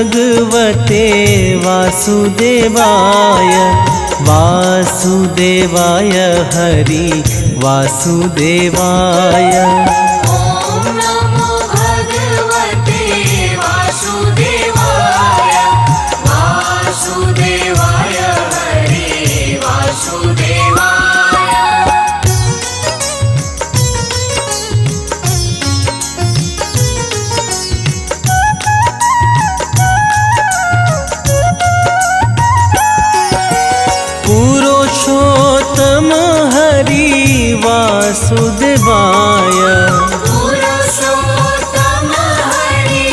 भगवते वासुदेवाय वासुदेवाय हरि वासुदेवाय। ओम नमो भगवते वासुदेवाय वासुदेवाय हरि वासुदेवाय। पुरुषोत्तम हरि वासुदेवाय पुरुषोत्तम हरि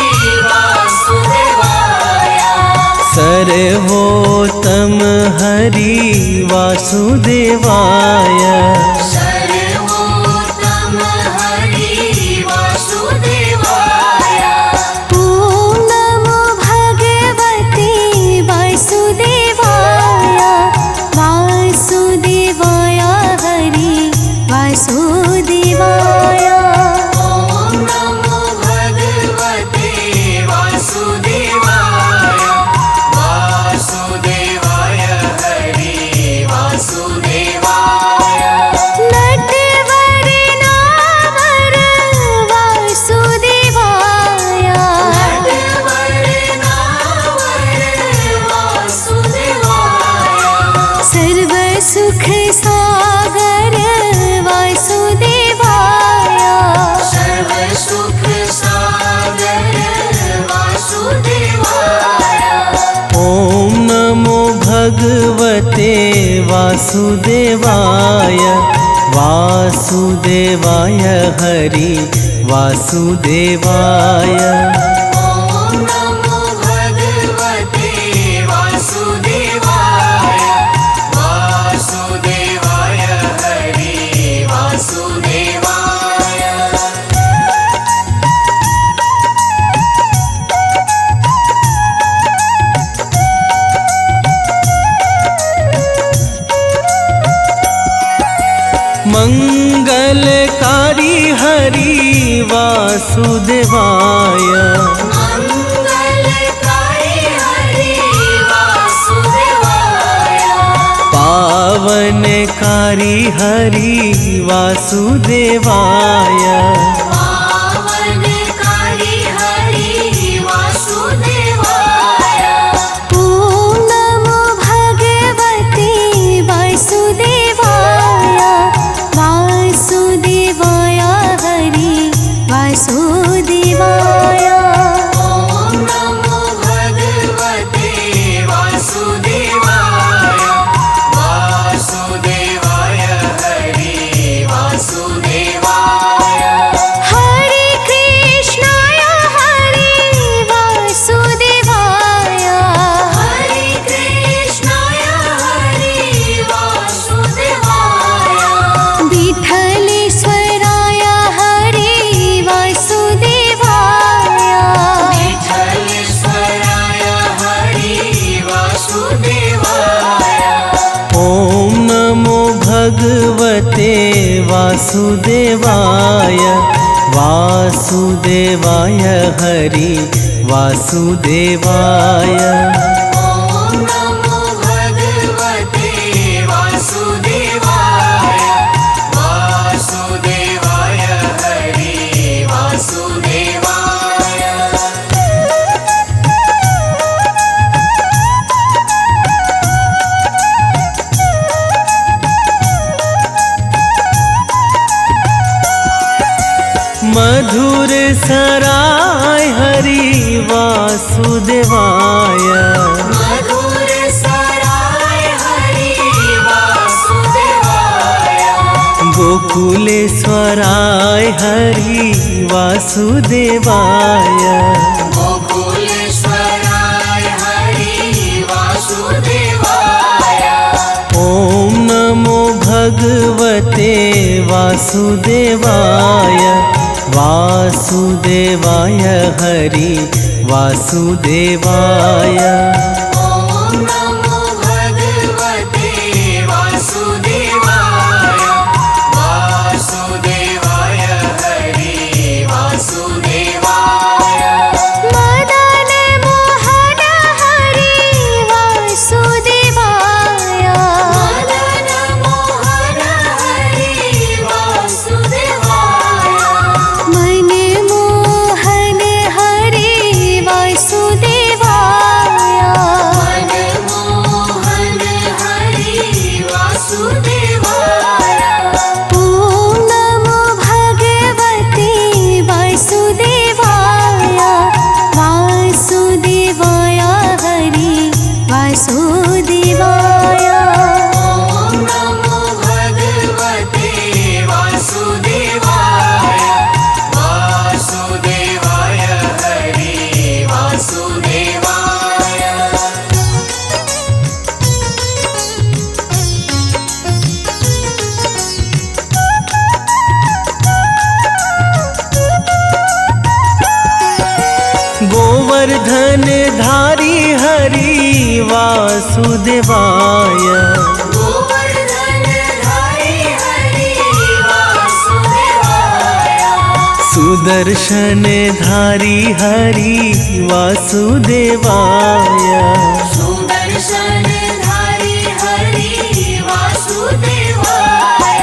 वासुदेवाय। सर्वोत्तम हरि वासुदेवाय। सर्वोत्तम हरि वासुदेवाय। ओम नमो भगवते वासुदेवाय वासुदेवाय हरि वासुदेवाय। ओम नमो भगवते वासुदेवाय वासुदेवाय हरि वासुदेवाय। नटवर नावर वासुदेवाय नटवर नावर वासुदेवाय। सर्व सुख सागर वासुदेवाय सर्व सुख सागर वासुदेवाय। ओम नमो भगवते वासुदेवाय वासुदेवाय हरि वासुदेवाय। ओम नमो भगवते वासुदेवाय वासुदेवाय हरि वासुदेवाय। मंगलकारी हरि वासुदेवाय मंगलकारी हरि वासुदेवाय। पावनकारी हरि वासुदेवाय। पावनकारी हरि वासुदेवाय। ओम नमो भगवते वासुदेवाय वासुदेवाय हरि वासुदेवाय। ओम नमो भगवते वासुदेवाय वासुदेवाय हरि वासुदेवाय। हरे कृष्णाय हरे वासुदेवाय हरे कृष्णाय हरि वासुदेवाय। विठलेश्वराय हरे वासुदेवाय विठलेश्वराय हरि वासुदेवाय। ओम नमो भगवते वासुदेवाय वासुदेवाय हरि वासुदेवाय। ओम नमो भगवते वासुदेवाय वासुदेवाय हरि वासुदेवाय। मधुर सराय हरि वासुदेवाय मधुर सराय हरि वासुदेवाय। गोकुलेश्वराय हरि वासुदेवाय। गोकुलेश्वराय हरि वासुदेवाय। ओम नमो भगवते वासुदेवाय वासुदेवाय हरि वासुदेवाय। ओम नमो भगवते वासुदेवाय वासुदेवाय हरि वासुदेवाय। मदन मोहन गोवर्धन धारी हरि वासुदेवाय। गोवर्धन धारी हरि वासुदेवाय। सुदर्शन धारी हरि वासुदेवाय। सुदर्शन धारी हरि वासुदेवाय।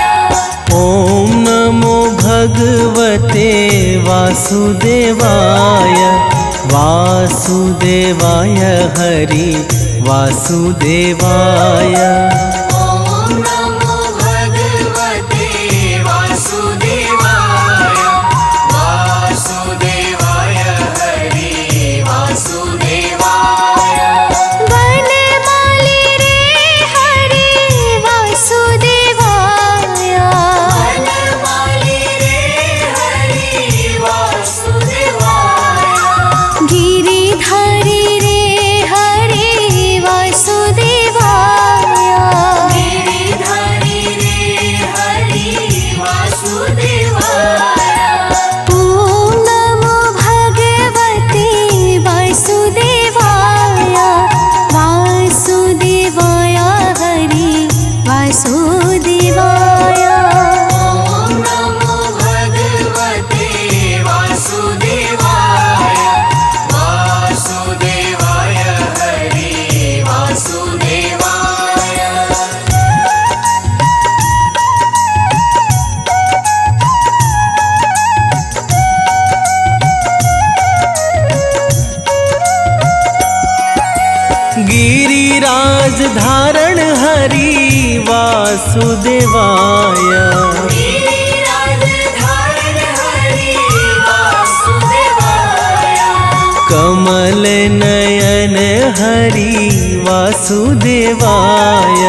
ओम नमो भगवते वासुदेवाय। वासुदेवाय हरि वासुदेवाय। ॐ नमो भगवते वासुदेवाय। वासुदेवाय हरि वासुदेवाय। वनमाली रे हरि वासुदेवाय। वनमाली रे हरि वासुदेवाय। गिरिधारी रे हरि वासुदेवाय। गिरिधारी रे हरि वासुदेवाय। ॐ नमो भगवते वासुदेवाय। वासुदेवाय हरि वासुदेवाय। ॐ नमो भगवते वासुदेवाय। वासुदेवाय हरि वासुदेवाय। गिरिराज धारण हरि वासुदेवाय। गिरिराज धारण हरि वासुदेवाय। कमल नयन हरि वासुदेवाय।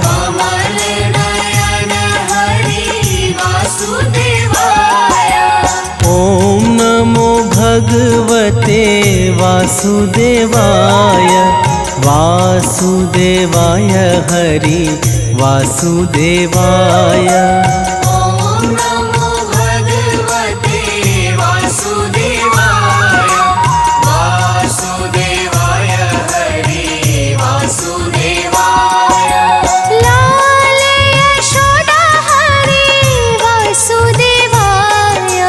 कमल नयन हरि वासुदेवाय। ओम नमो भगवते वासुदेवाय। वासुदेवाय हरि वासुदेवाय। ॐ नमो भगवते वासुदेवाय। वासुदेवाय हरि वासुदेवाय। लाल यशोदा हरि वासुदेवाय।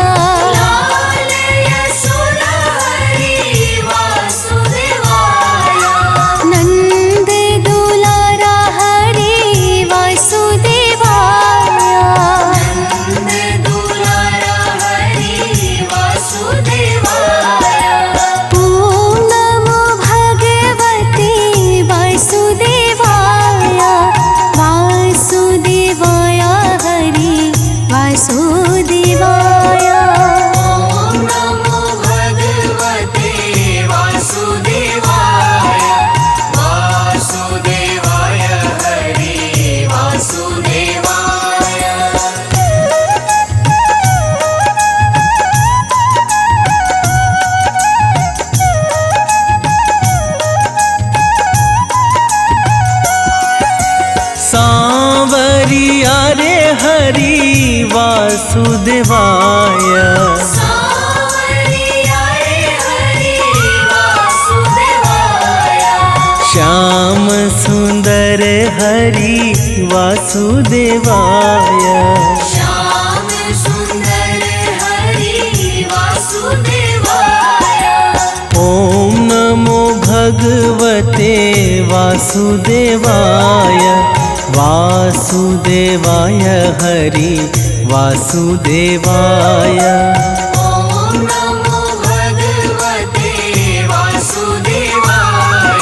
लाल यशोदा हरि वासुदेवाय। नंद दुलारा हरि वासुदेवाय। नंद दुलारा हरि वासुदेवाय। ॐ नमो भगवते वासुदेवाय। वासुदेवाय हरि वासुदेवाय। ॐ नमो भगवते वासुदेवाय। वासुदेवाय हरि वासुदेवाय। सांवरिया रे हरि वासुदेवाय। सांवरिया रे हरि वासुदेवाय। श्याम सुंदर हरि वासुदेवाय। श्याम सुंदर हरि वासुदेवाय। ओम नमो भगवते वासुदेवाय। वासुदेवाय हरि वासुदेवाय। ॐ नमो भगवते वासुदेवाय।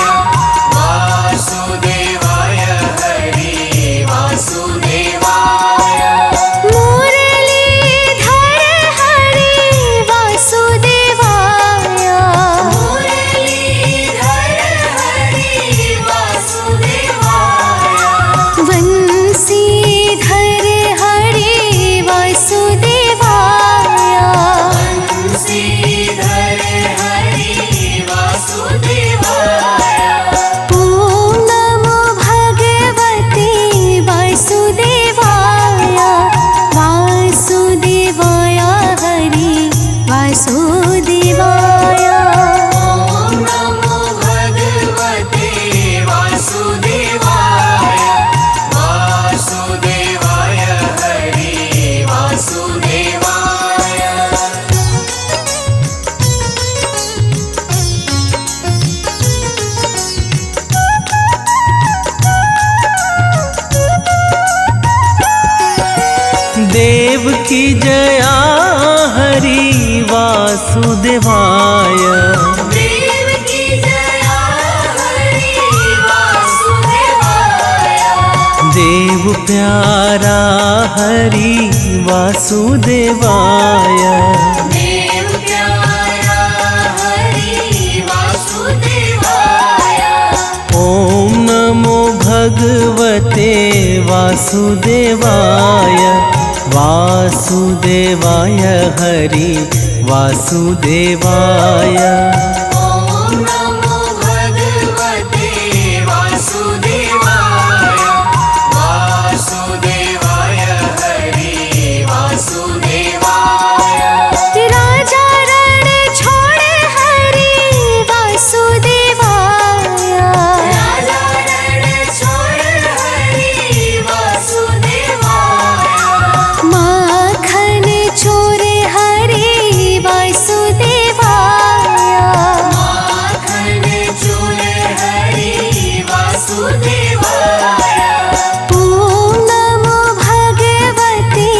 वासुदेवाय हरि वासुदेवाय। मुरलीधर हरि वासुदेवाय। मुरलीधर हरि वासुदेवाय। वंशीधर हरि वासुदेवाय। की जया हरि वासुदेवाय। देव की जया हरि वासुदेवाय। देव प्यारा हरि वासुदेवाय। देव प्यारा हरि वासुदेवाय। ओम नमो भगवते वासुदेवाय। वासुदेवाय हरि वासुदेवाय। ओम नमो भगवते वासुदेवाय। वासुदेवाय हरि वासुदेवाय। राजा रण छोड़े हरि वासुदेवाय। राजा रण छोड़ हरि वासुदेवाय। माखन चोरे हरि वासुदेवाय। माखन चूरे हरि वासुदेवाय। ओम नमो भगवते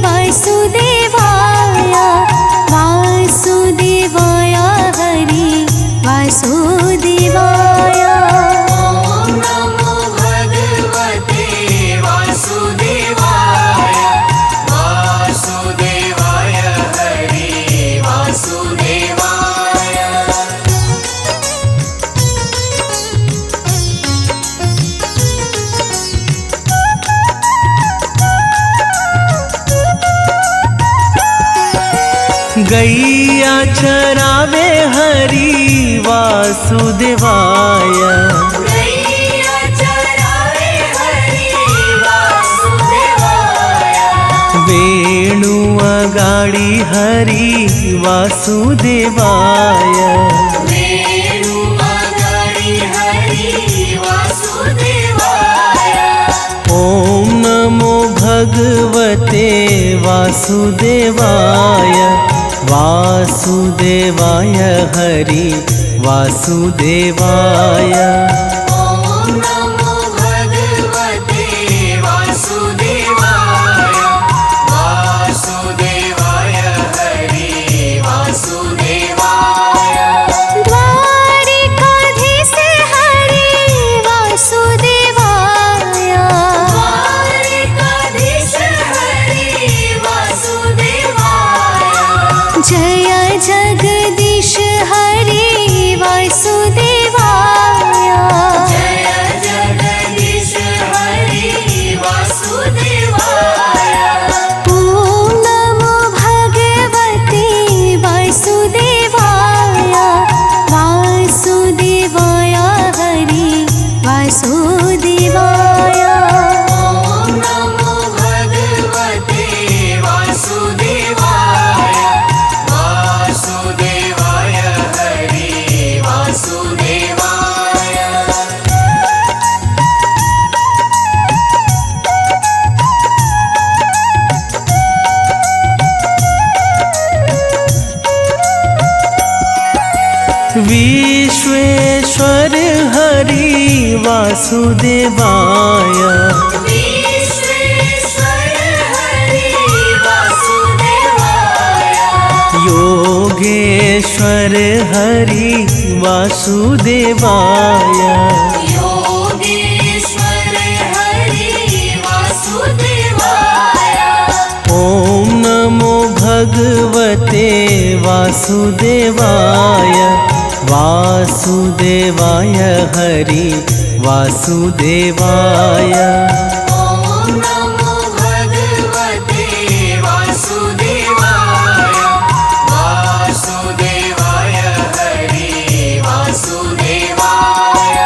वासुदेवाय। वासुदेवाय हरि वासुदेवाय। ओम नमो भगवते वासुदेवाय। वासुदेवाय हरि वासुदेवाय। गैया चरावे हरि वासुदेवाय। गैया चरावे हरि वासुदेवाय। वेणु अगाड़ी हरि वासुदेवाय। वेणु अगाड़ी हरि वासुदेवाय। ओम नमो भगवते वासुदेवाय। वासुदेवाय हरि वासुदेवाय। ओम नमो भगवते वासुदेवाय। वासुदेवाय हरि वासुदेवाय। द्वारिकाधीश हरि वासुदेवाय। द्वारिकाधीश हरि वासुदेवाय। जय जगदीश हरि वासुदेवाय। जय जगदीश हरि वासुदेवाय। ओम नमो भगवते वासुदेवाय। वासुदेवाय हरि वासुदेवाय। ओम नमो भगवते वासुदेवाय। वासुदेवाय हरि वासुदेवाय। विश्वेश्वर हरि वासुदेवाय। विश्वेश्वर हरि वासुदेवाय। योगेश्वर हरि वासुदेवाय। योगेश्वर हरि वासुदेवाय। ओम नमो भगवते वासुदेवाय। वासुदेवाय हरि वासुदेवाय। ओम नमो भगवते वासुदेवाय। वासुदेवाय हरि वासुदेवाय।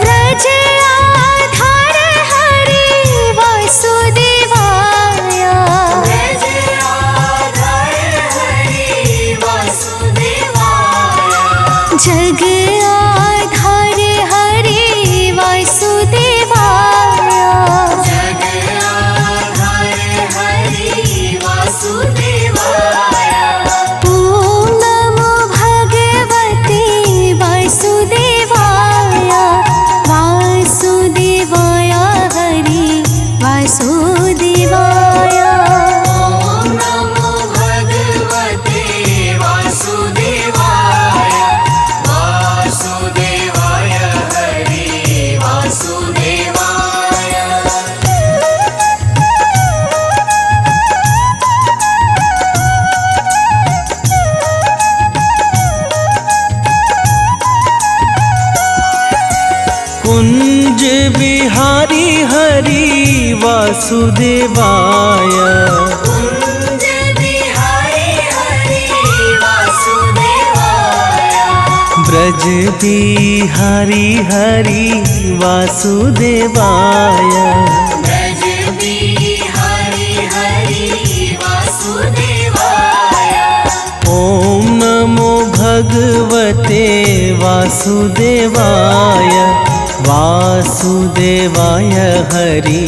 व्रज आधार हरि वासुदेवाय। व्रज आधार हरि वासुदेवाय। जग आधार हरि वासुदेवाय। जग वासुदेवाय कुंज बिहारी हरि वासुदेवाय ब्रज बिहारी हरि वासुदेवाय ब्रज बिहारी हरि वासुदेवाय ॐ नमो भगवते वासुदेवाय वासुदेवाय हरि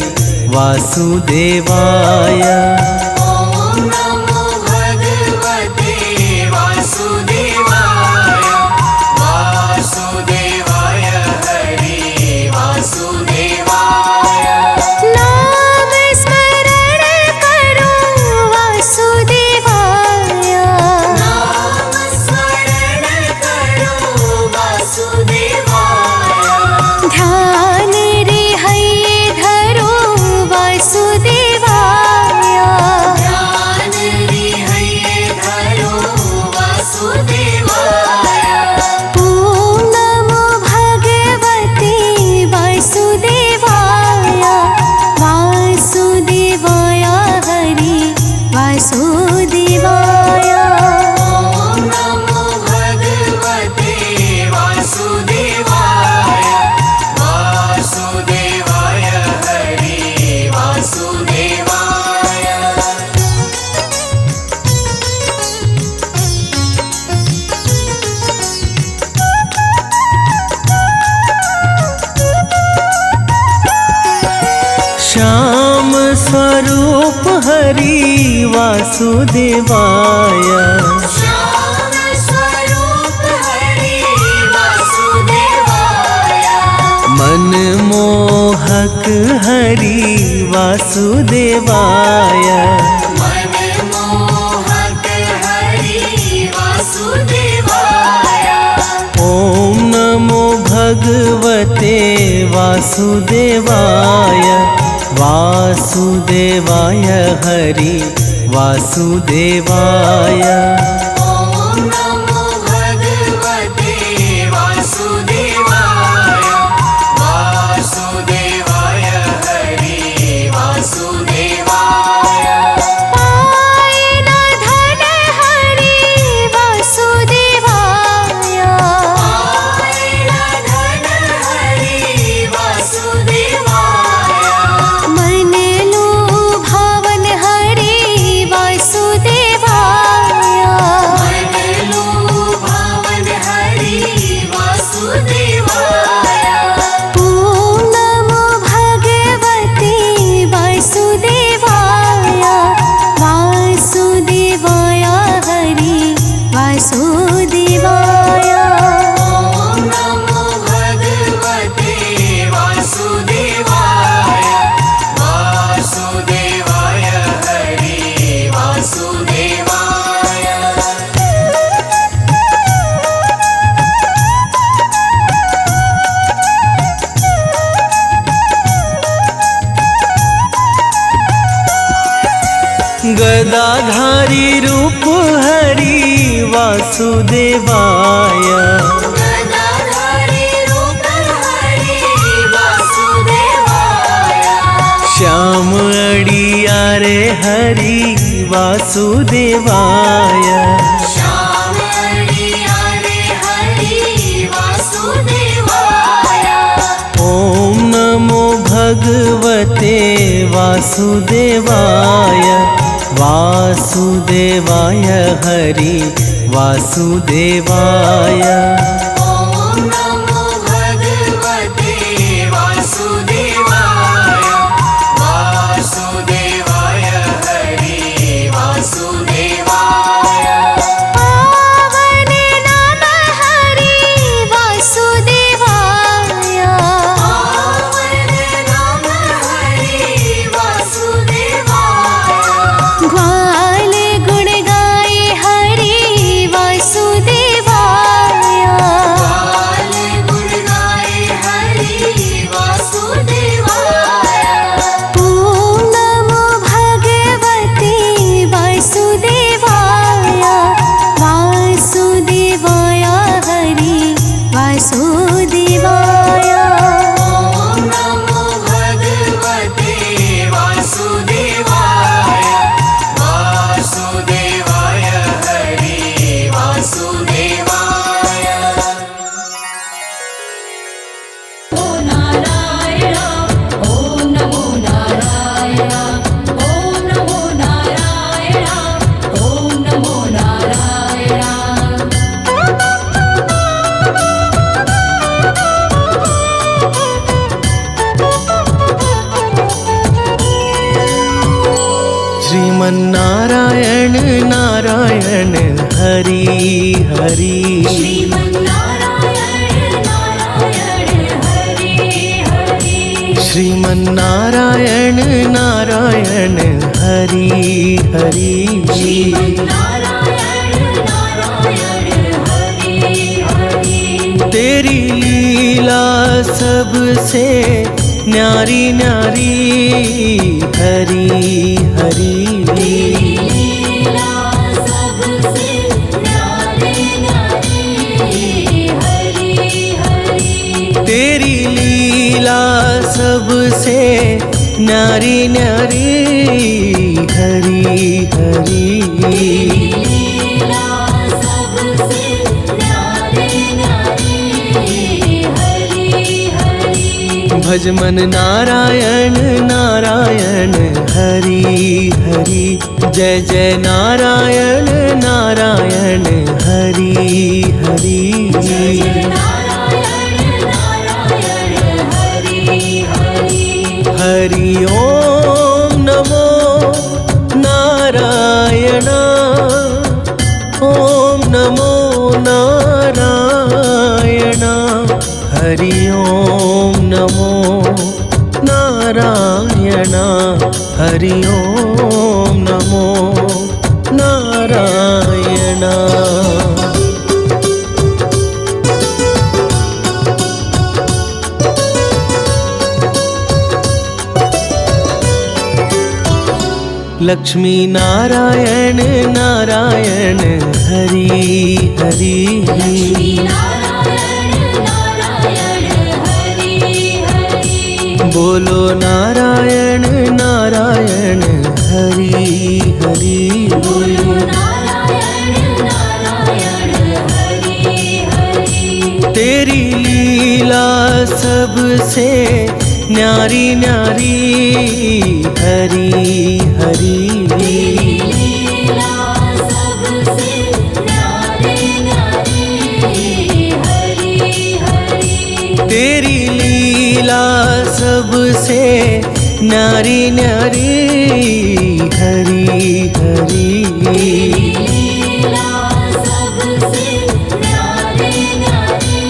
वासुदेवाय ॐ नमो भगवते वासुदेवाय वासुदेवाय हरि वासुदेवाय नाम स्मरण करो वासुदेवाय नाम स्मरण करो वासुदेवाय ध्यान रे है धरो वासुदेवाय ध्यान रे है धरो वासुदेवाय ॐ नमो भगवते वासुदेवाय वासुदेवाय हरि वासुदेवाय ॐ नमो भगवते वासुदेवाय वासुदेवाय हरि वासुदेवाय श्याम स्वरूप हरि वासुदेवाय श्याम स्वरूप हरि वासुदेवाय मनमोहक हरि वासुदेवाय मनमोहक हरि वासुदेवाय ॐ नमो भगवते वासुदेवाय वासुदेवाय हरि वासुदेवाय ॐ नमो भगवते वासुदेवाय वासुदेवाय हरि वासुदेवाय पायन धन हरि वासुदेवाय आयन धन हरि वासुदेवाय मन लो भावन हरि वासुदेवाय मन लो भावन हरि वासुदेवाय ॐ नमो भगवते वासुदेवाय वासुदेवाय हरि वासुदेवाय ॐ नमो भगवते वासुदेवाय वासुदेवाय हरि वासुदेवाय गदाधारी रूप हरि वासुदेवाय गदाधारी रूप हरि वासुदेवाय श्याम अड़ियारे हरि वासुदेवाय श्याम हरि हरि वासुदेवाय ॐ नमो भगवते वासुदेवाय वासुदेवाय हरि वासुदेवाय ॐ नमो भगवते वासुदेवाय वासुदेवाय हरि वासुदेवाय पावन नाम हरि वासुदेवाय पावन नाम हरि वासुदेवाय ग्वाल गुण गाए हरि वासुदेवाय श्रीमन्नारायण नारायण हरि हरि श्रीमन्नारायण नारायण हरि हरि श्रीमन्नारायण नारायण हरि हरि श्रीमन्नारायण नारायण हरि हरि तेरी लीला सबसे न्यारी न्यारी हरि हरि लीला सबसे न्यारी न्यारी हरि हरि तेरी लीला सबसे न्यारी न्यारी हरि हरि लीला सबसे न्यारी न्यारी हरि हरि भज मन नारायण नारायण हरि हरि जय जय नारायण नारायण हरि हरि नारायण नारायण हरि हरि हरि ओम नमो नारायण ओम नमो नारायण हरि ओम नमो नारायण हरि ओम नमो नारायण लक्ष्मी नारायण नारायण हरि हरि नारायण नारायण हरि हरि बोलो नारायण नारायण हरि हरि नारायण नारायण हरि हरि तेरी लीला सबसे न्यारी न्यारी हरि हरि लीला सबसे न्यारी न्यारी हरि हरि तेरी लीला सबसे न्यारी न्यारी हरि हरि लीला सबसे न्यारी न्यारी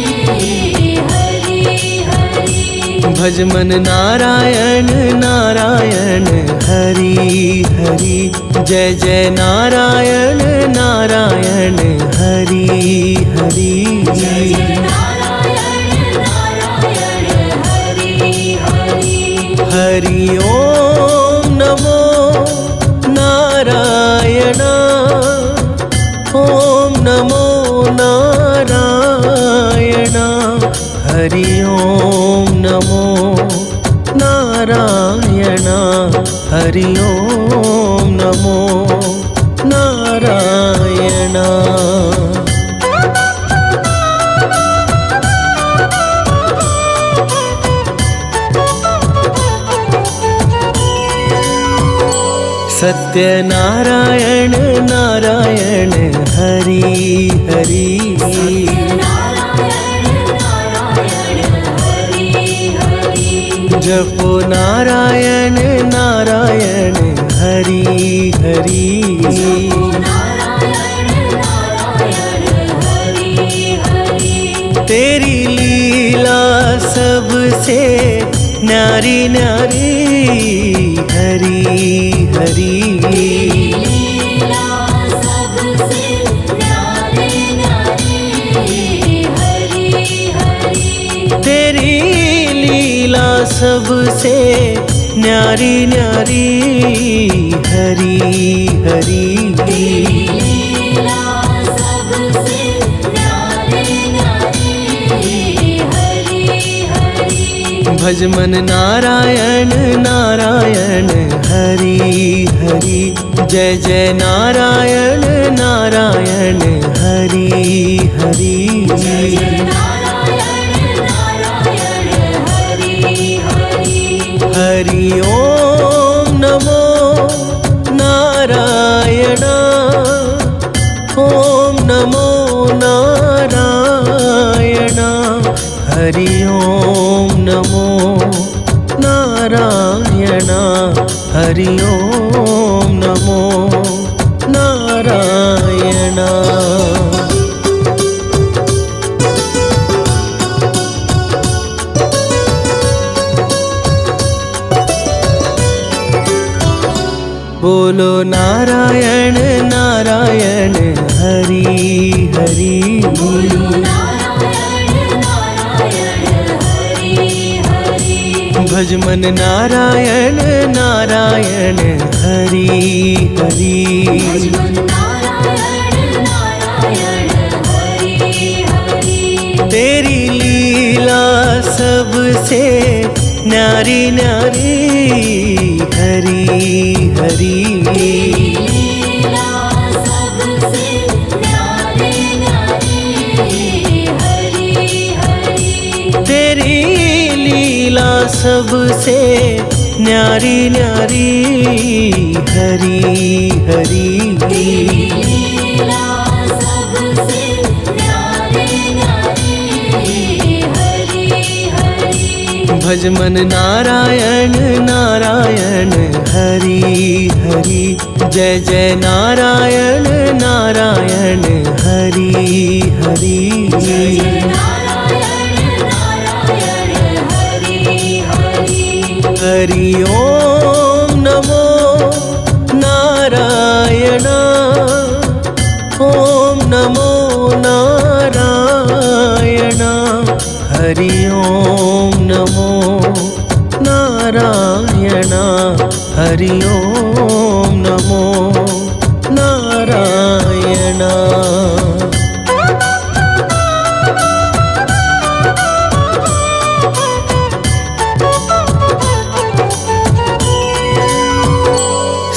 हरि हरि भज मन नारायण नारायण हरि हरि जय जय नारायण नारायण हरि हरि नारायण नारायण हरि हरि हरि ओम नमो नारायण ओम नमो नारायण हरि ओम नमो नारायण हरि ओम नमो नारायण सत्यनारायण नारायण हरि हरि नारायण नारायण हरि हरि जपो नारायण नारायण हरि हरि नारायण नारायण हरि हरि तेरी लीला सबसे न्यारी न्यारी हरि हरि लीला सबसे न्यारी न्यारी हरि हरि तेरी लीला सबसे न्यारी न्यारी हरि हरि लीला सबसे न्यारी न्यारी हरि हरि भज मन नारायण नारायण हरि हरि जय जय नारायण नारायण हरि हरि नारायण नारायण हरि हरि हरि ओम नमो नारायण ओम नमो नारायण हरि ओम नमो नारायण हरि ओम नमो बोलो नारायण नारायण हरि हरि। बोलो नारायण नारायण हरि हरि। भज मन नारायण नारायण हरि हरि। भजमन नारायण नारायण हरि हरि। तेरी लीला सबसे न्यारी न्यारी हरि हरि। लीला सबसे न्यारी न्यारी हरि हरि। तेरी लीला सबसे न्यारी न्यारी हरि हरि। लीला सबसे न्यारी न्यारी हरि हरि। भज मन नारायण नारायण हरि हरि। जय जय नारायण नारायण हरि हरि। जय नारायण नारायण हरि हरि। हरि ओम नमो नारायण। ओम नमो नारायण। हरि ओम नमो नारायण। हरि ओम नमो नारायण।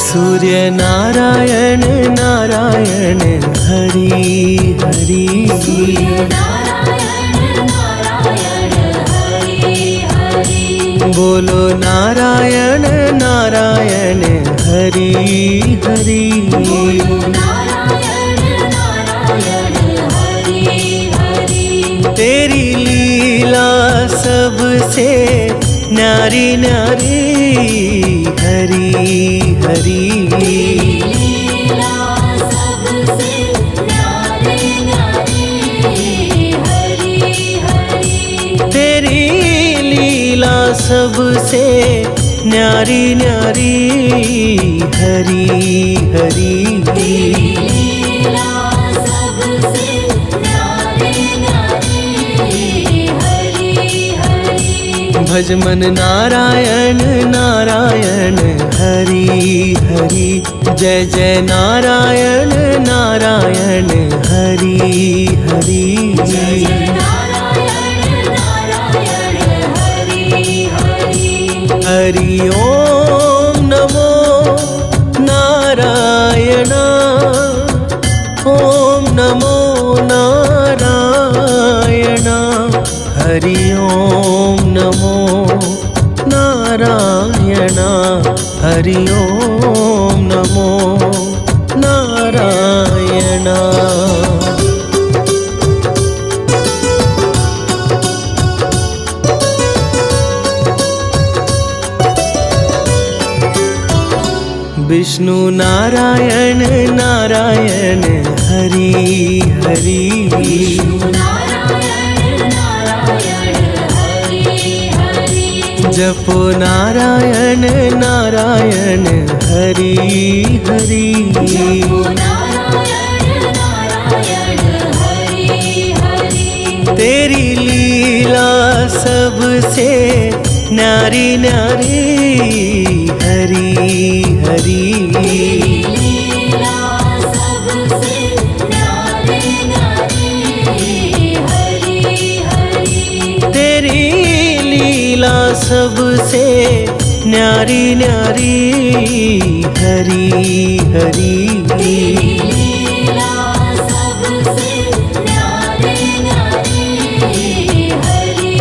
सूर्य नारायण नारायण हरि हरि। नारायण नारायण हरि हरि। बोलो नारायण नारायण हरि हरि। नारायण नारायण हरि हरि। तेरी लीला सबसे न्यारी न्यारी हरि हरि। लीला सबसे न्यारी न्यारी हरि हरि। तेरी लीला सबसे न्यारी न्यारी हरि हरि। लीला सबसे न्यारी न्यारी हरि हरि। भज मन नारायण नारायण हरि हरि। जय जय नारायण नारायण हरि हरि। जय नारायण नारायण हरि हरि। हरि ओम नमो नारायण। ओम नमो नारायण। हरि ओम नमो नारायण। हरि ओम नमो नारायण। विष्णु नारायण नारायण हरि हरि। नारायण नारायण हरि हरि। जपो नारायण नारायण हरि हरि। नारायण नारायण हरि हरि। तेरी लीला सबसे न्यारी न्यारी हरि हरि। लीला सबसे न्यारी न्यारी हरि हरि। तेरी लीला सबसे न्यारी न्यारी हरि हरि। लीला सबसे न्यारी न्यारी हरि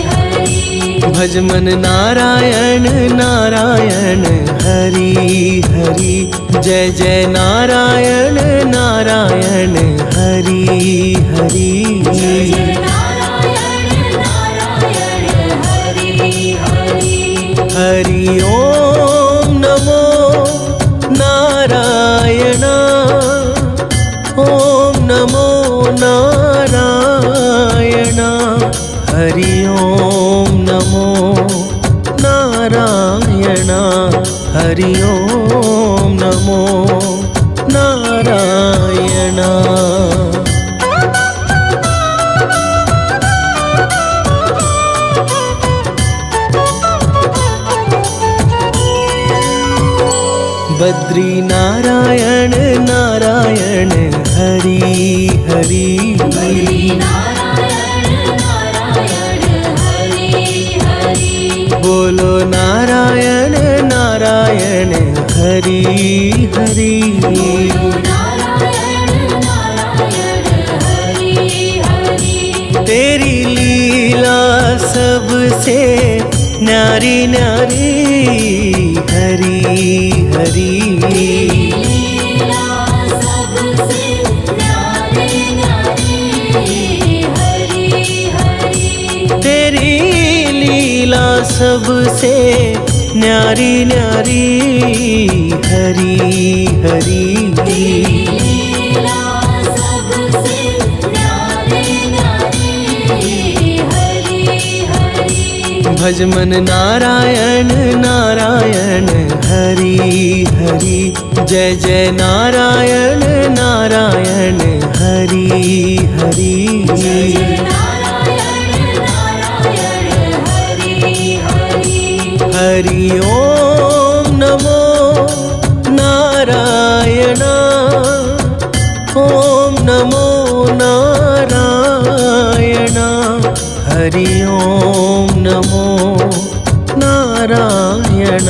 हरि। भज मन नारायण नारायण हरि हरि। जय जय नारायण नारायण हरि हरि। जय नारायण नारायण हरि हरि। हरि ओम नमो नारायण। ओम नमो नारायण। हरि ओम नमो नारायण। हरि ओम नमो नारायणा। बद्री नारायण नारायण हरि हरि। बद्री नारायण नारायण हरि हरि। बोलो नारायण नारायण हरि हरि। बोलो नारायण नारायण हरि हरि। तेरी लीला सबसे न्यारी न्यारी हरि हरि। लीला सबसे न्यारी न्यारी हरि हरि। तेरी लीला सबसे न्यारी न्यारी हरि हरि। लीला सबसे न्यारी न्यारी हरि हरि। भज मन नारायण नारायण हरि हरि। जय जय नारायण नारायण हरि हरि। जय नारायण नारायण हरि हरि। हरि ओम नमो नारायण। ओम नमो नारायण। हरि ओम नमो नारायण।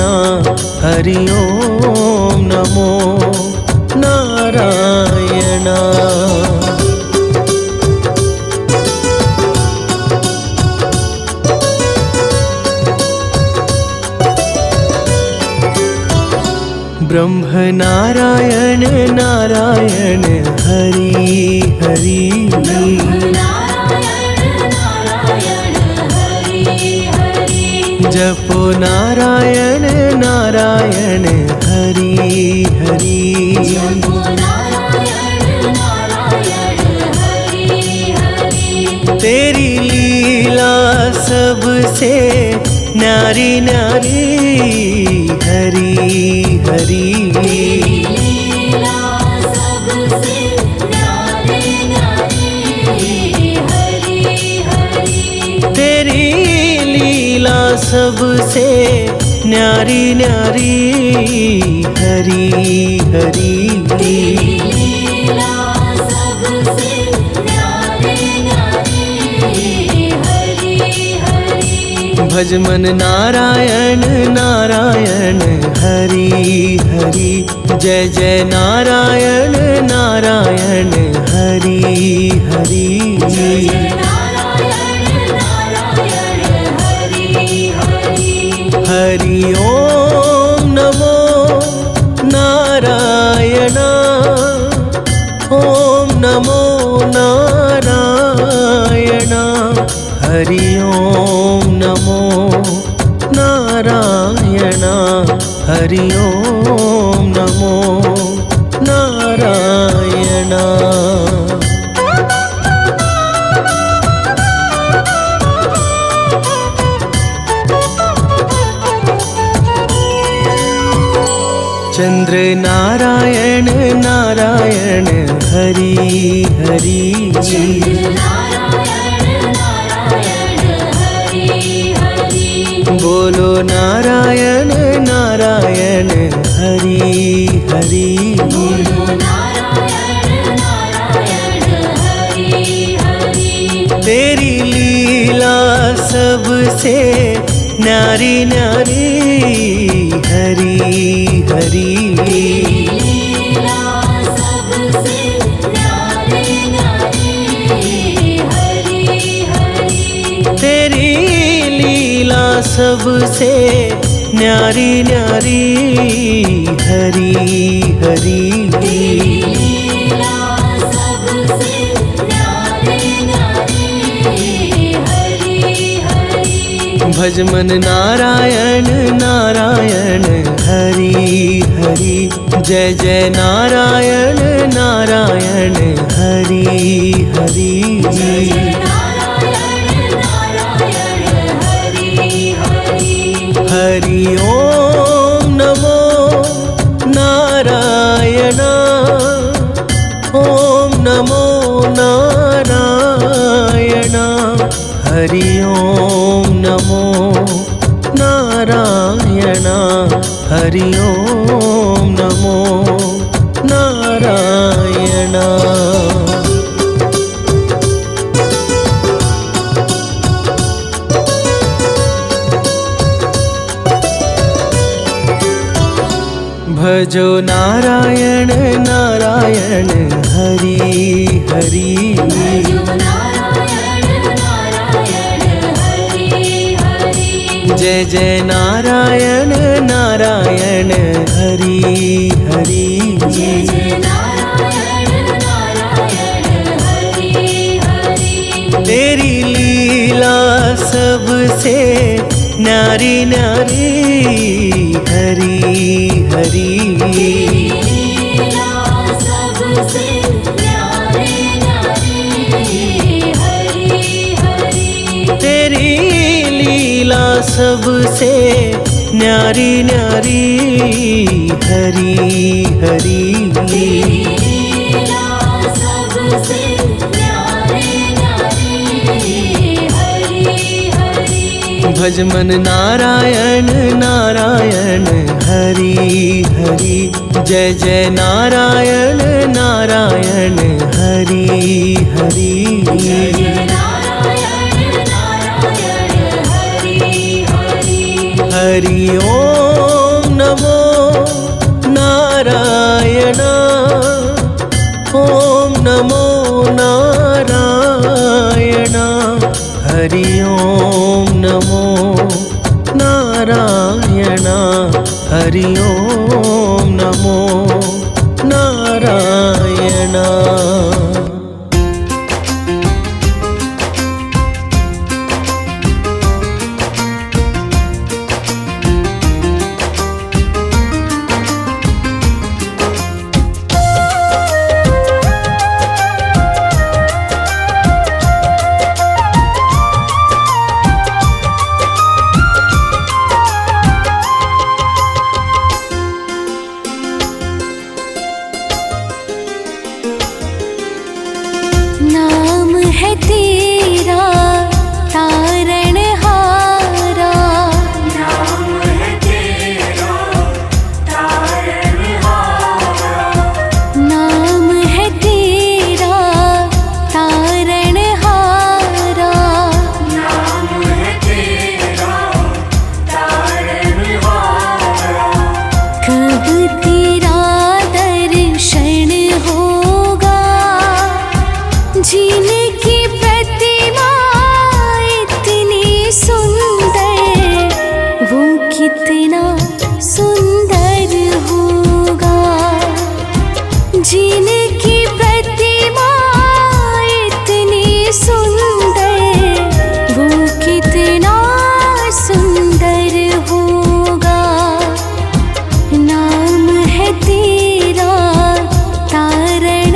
हरि ओम नमो नारायण। ब्रह्म नारायण नारायण हरि हरि। नारायण नारायण हरि हरि। जपो नारायण नारायण हरि हरि। जपो नारायण नारायण हरि हरि। तेरी लीला सबसे न्यारी न्यारी हरि हरि। लीला सबसे न्यारी न्यारी हरि हरि। तेरी लीला सबसे न्यारी न्यारी हरि हरि। लीला सबसे न्यारी न्यारी हरि हरि। भज मन नारायण नारायण हरि हरि। जय जय नारायण नारायण हरि हरि। जय नारायण नारायण हरि हरि। हरि ओम नमो नारायण। ओम नमो नारायण। हरि ओम नमो नारायण। हरि ओम नमो नारायण। चंद्र नारायण नारायण हरि हरि। नारायण नारायण हरि हरि। बोलो नारायण नारायण हरि हरि। बोलो नारायण नारायण हरि हरि। तेरी लीला सबसे न्यारी न्यारी हरि हरि। लीला सबसे न्यारी न्यारी हरि हरि। तेरी लीला सबसे न्यारी न्यारी हरि हरि। लीला सबसे न्यारी न्यारी हरि हरि। भज मन नारायण नारायण हरि हरि। जय जय नारायण नारायण हरि हरि। जय नारायण नारायण हरि हरि। हरि ओम नमो नारायण। ओम नमो नारायण हरि ओम नमो नारायण हरि ओम नमो नारायण। भजो नारायण नारायण हरि हरि। भजो नारायण नारायण हरि हरि। जय जय नारायण नारायण हरि हरि। जय जय नारायण नारायण हरि हरि। तेरी लीला सबसे न्यारी न्यारी हरि हरि। लीला सबसे न्यारी न्यारी हरि हरि। तेरी लीला सबसे न्यारी न्यारी हरि हरि। लीला सबसे न्यारी न्यारी हरि हरि। भज मन नारायण नारायण हरि हरि। जय जय नारायण नारायण हरि हरि। जय जय नारायण नारायण हरि हरि। हरि ओम नमो नारायण ओम नमो नारायण हरि ओम नमो नारायण हरि ओम नमो नारायण। नाम है तेरा तारणहारा। नाम है तेरा तारणहारा। नाम है तेरा तारणहारा। नाम है तेरा तारणहारा। कब तेरा दर्शन होगा, जिनकी प्रतिमा इतनी सुंदर, वो कितना सुंदर होगा। जिनकी प्रतिमा इतनी सुंदर, वो कितना सुंदर होगा। नाम है तेरा तारणहारा।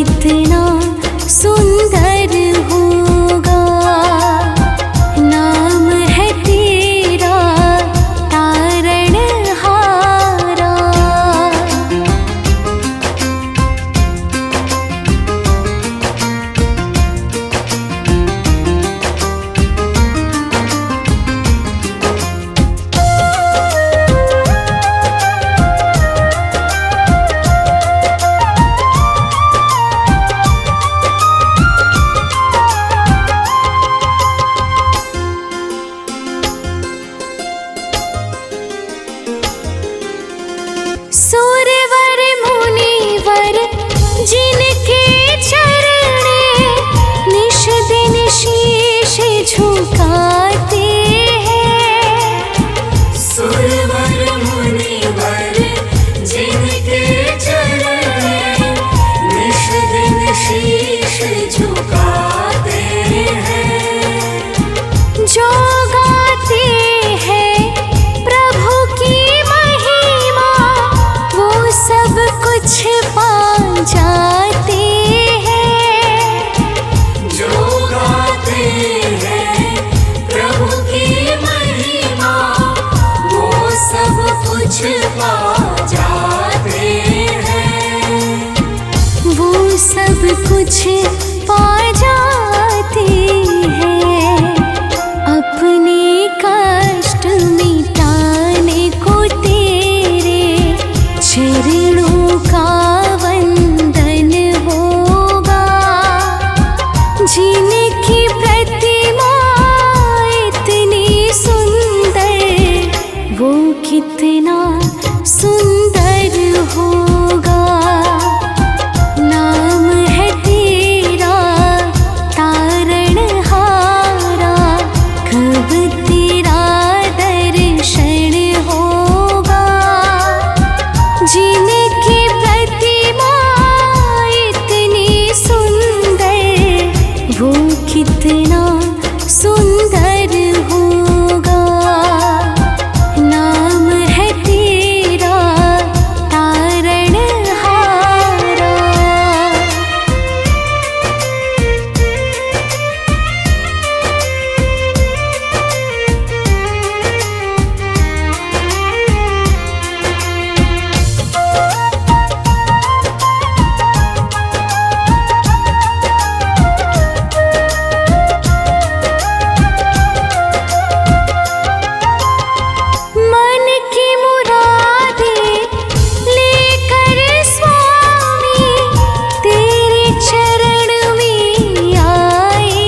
कितना सुंदर होगा। नाम है तेरा तारणहारा। सुरवर मुनिवर जिनके चरणे निश दिन शीश झुकाते हैं। सुरवर मुनिवर जिनके चरणे निश दिन शीश झुकाते हैं। जो गाते हैं प्रभु की महिमा वो सब कुछ पा जाते हैं। जो गाते हैं प्रभु की महिमा वो सब कुछ पा जाते हैं। वो सब कुछ पा जाते हैं। अपने कष्ट मिटाने को तेरे चरणों का वंदन होगा। जिनकी प्रतिमा इतनी सुंदर वो कितना सुंदर होगा। नाम है तेरा तारणहारा। कब तेरा दर्शन होगा। जिनकी प्रतिमा इतनी सुंदर वो कितना सुंदर होगा। नाम है तेरा तारणहारा। मन की मुरादें लेकर स्वामी तेरे चरण में आए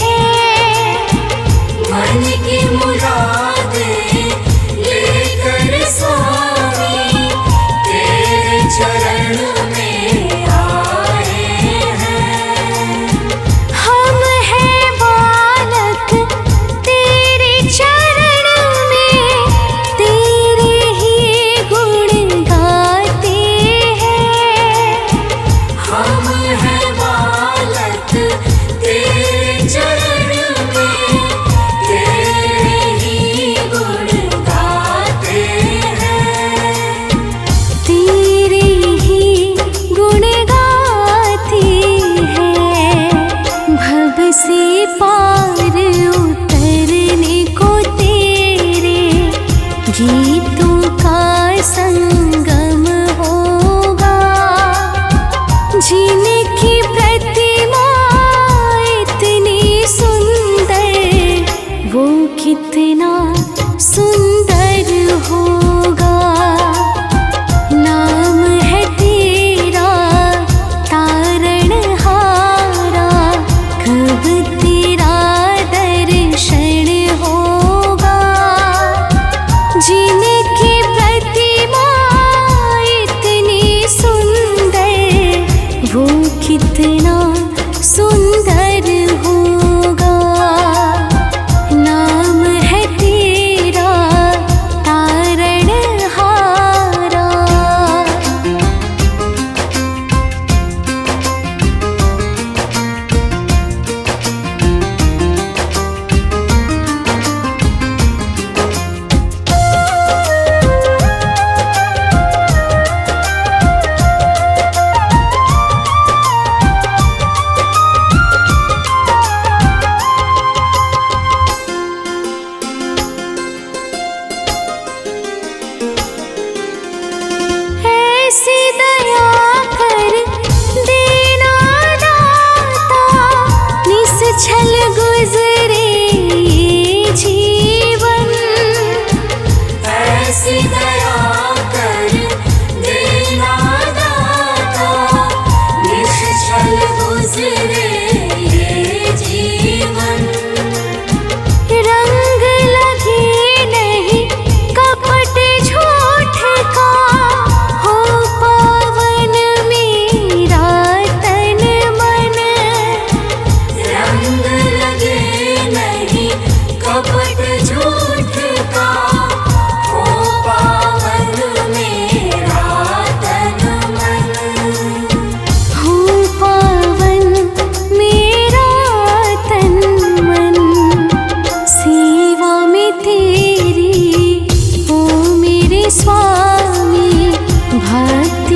हैं। मन की मुरादें लेकर स्वामी तेरे चरण में आए हैं। हम हैं बालक तेरे चरण में तेरे ही गुण गाते हैं। हम हैं बालक तेरे चरण में तेरे ही गुण गाते हैं। तेरे ही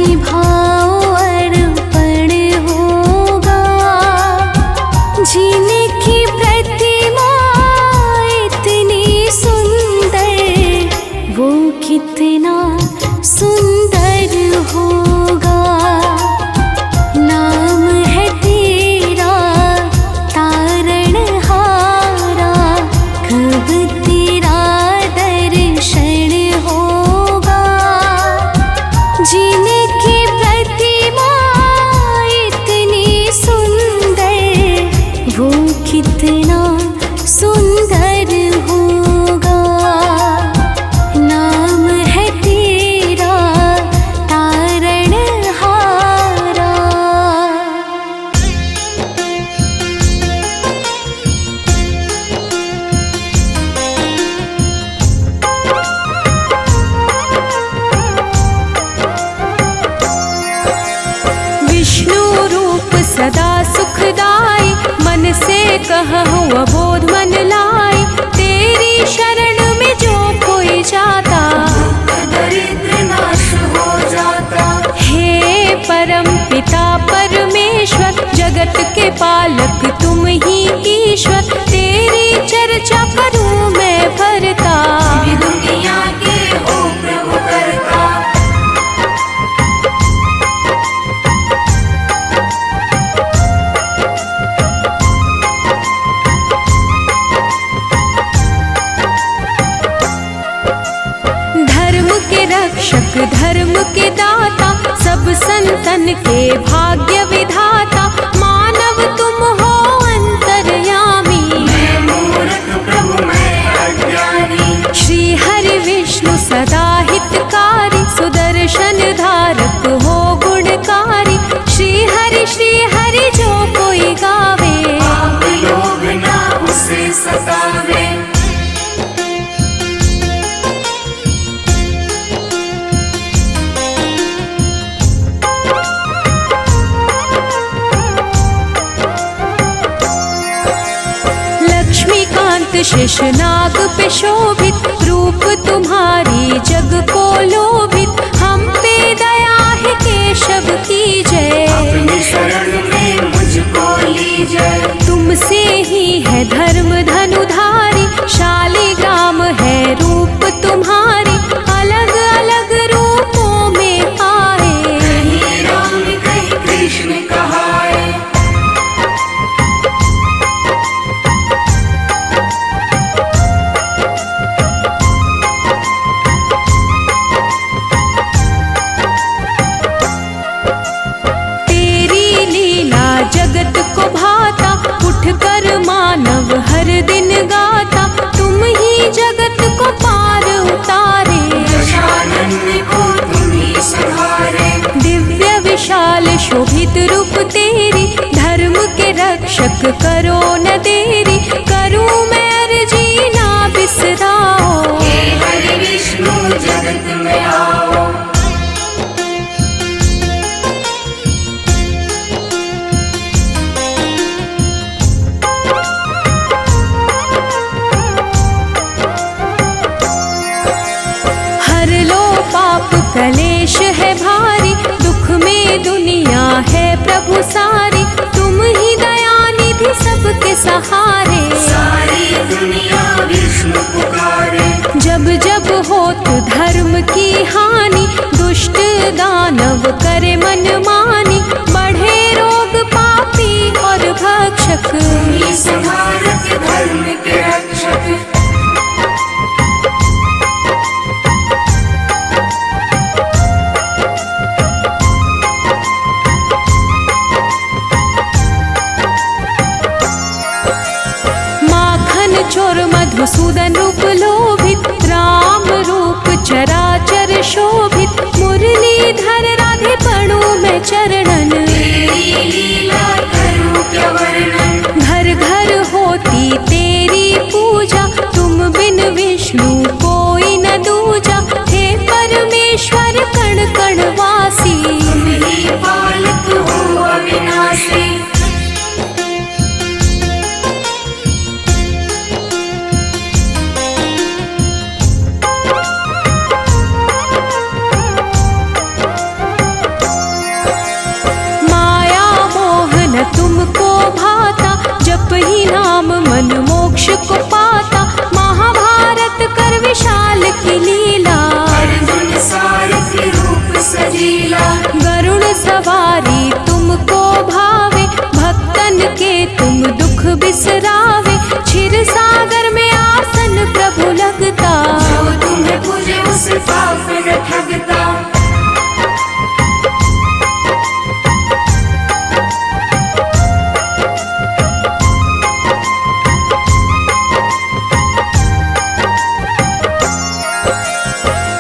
ही भाव अर्पण होगा। जिनकी प्रतिमा इतनी सुंदर, वो कितना सुंदर होगा। नाम है तेरा तारणहारा, कब तेरा दर्शन होगा। जिनकी प्रतिमा इतनी सुंदर, वो कितना सुंदर होगा। नाम है तेरा तारणहारा। विष्णु रूप सदा सुखदाई, मन से कहूँ अबोध मन लाई। तेरी शरण में जो कोई जाता, दरिद्र नाश हो जाता। हे परम पिता परमेश्वर, जगत के पालक तुम ही ईश्वर। तेरी चर्चा करूं मैं भरता, दुनिया के हो प्रभु करता। धर्म के रक्षक धर्म के दाता, सब संतन के भाग्य विधाता। मानव तुम हो अंतर्यामी, मैं मूर्ख प्रभु मैं अज्ञानी। श्री हरि विष्णु सदा हितकारी, सुदर्शन धारक हो गुणकारी। श्री हरि जो कोई गावे, पाप लोग ना उसे सतावे। लक्ष्मीकांत शेषनाग पे शोभित, रूप तुम्हारी जग को लोभित। हम पे दया है केशव की जय, अपनी शरण में मुझको लीजिए। तुमसे ही है धर्म धनुधारी, शालिग्राम है रूप तुम्हारी। अलग अलग रूपों में आए, कहीं राम कहीं कृष्ण कहाए। तेरी लीला जगत को भाता, उठ कर मानव हर दिन गाता। तुम ही जगत को पार उतारे, दशानन को तुम ही संहारे। दिव्य विशाल शोभित रूप तेरी, धर्म के रक्षक करो न देरी। करूं मैं अर्जी ना बिसराओ, हे हरि विष्णु जगत में आओ। हर लो पाप कलेश है भारी, दुख में दुनिया है प्रभु सारी। तुम ही दयानिधि सबके सहारे, सारी दुनिया विष्णु पुकारे। जब जब होत धर्म की हानि, दुष्ट दानव करे मनमानी। बढ़े रोग पापी और भक्षक, ही संहारक धर्म के रक्षक। माखन चोर मधुसूदन रूप लोभित, राम रूप चराचर शोभित। मुरलीधर राधे पढ़ूं मैं चरणन, तेरी लीला करूं क्या वर्णन। घर घर होती तेरी पूजा, तुम बिन विष्णु कोई न दूजा। हे परमेश्वर कण कण वासी, तुम ही पालक हो अविनाशी। सवारी तुमको भावे, भक्तन के तुम दुख बिसरावे। क्षीर सागर में आसन प्रभु लगता, जो तुम्हें पूजे उस पाप न ठगता।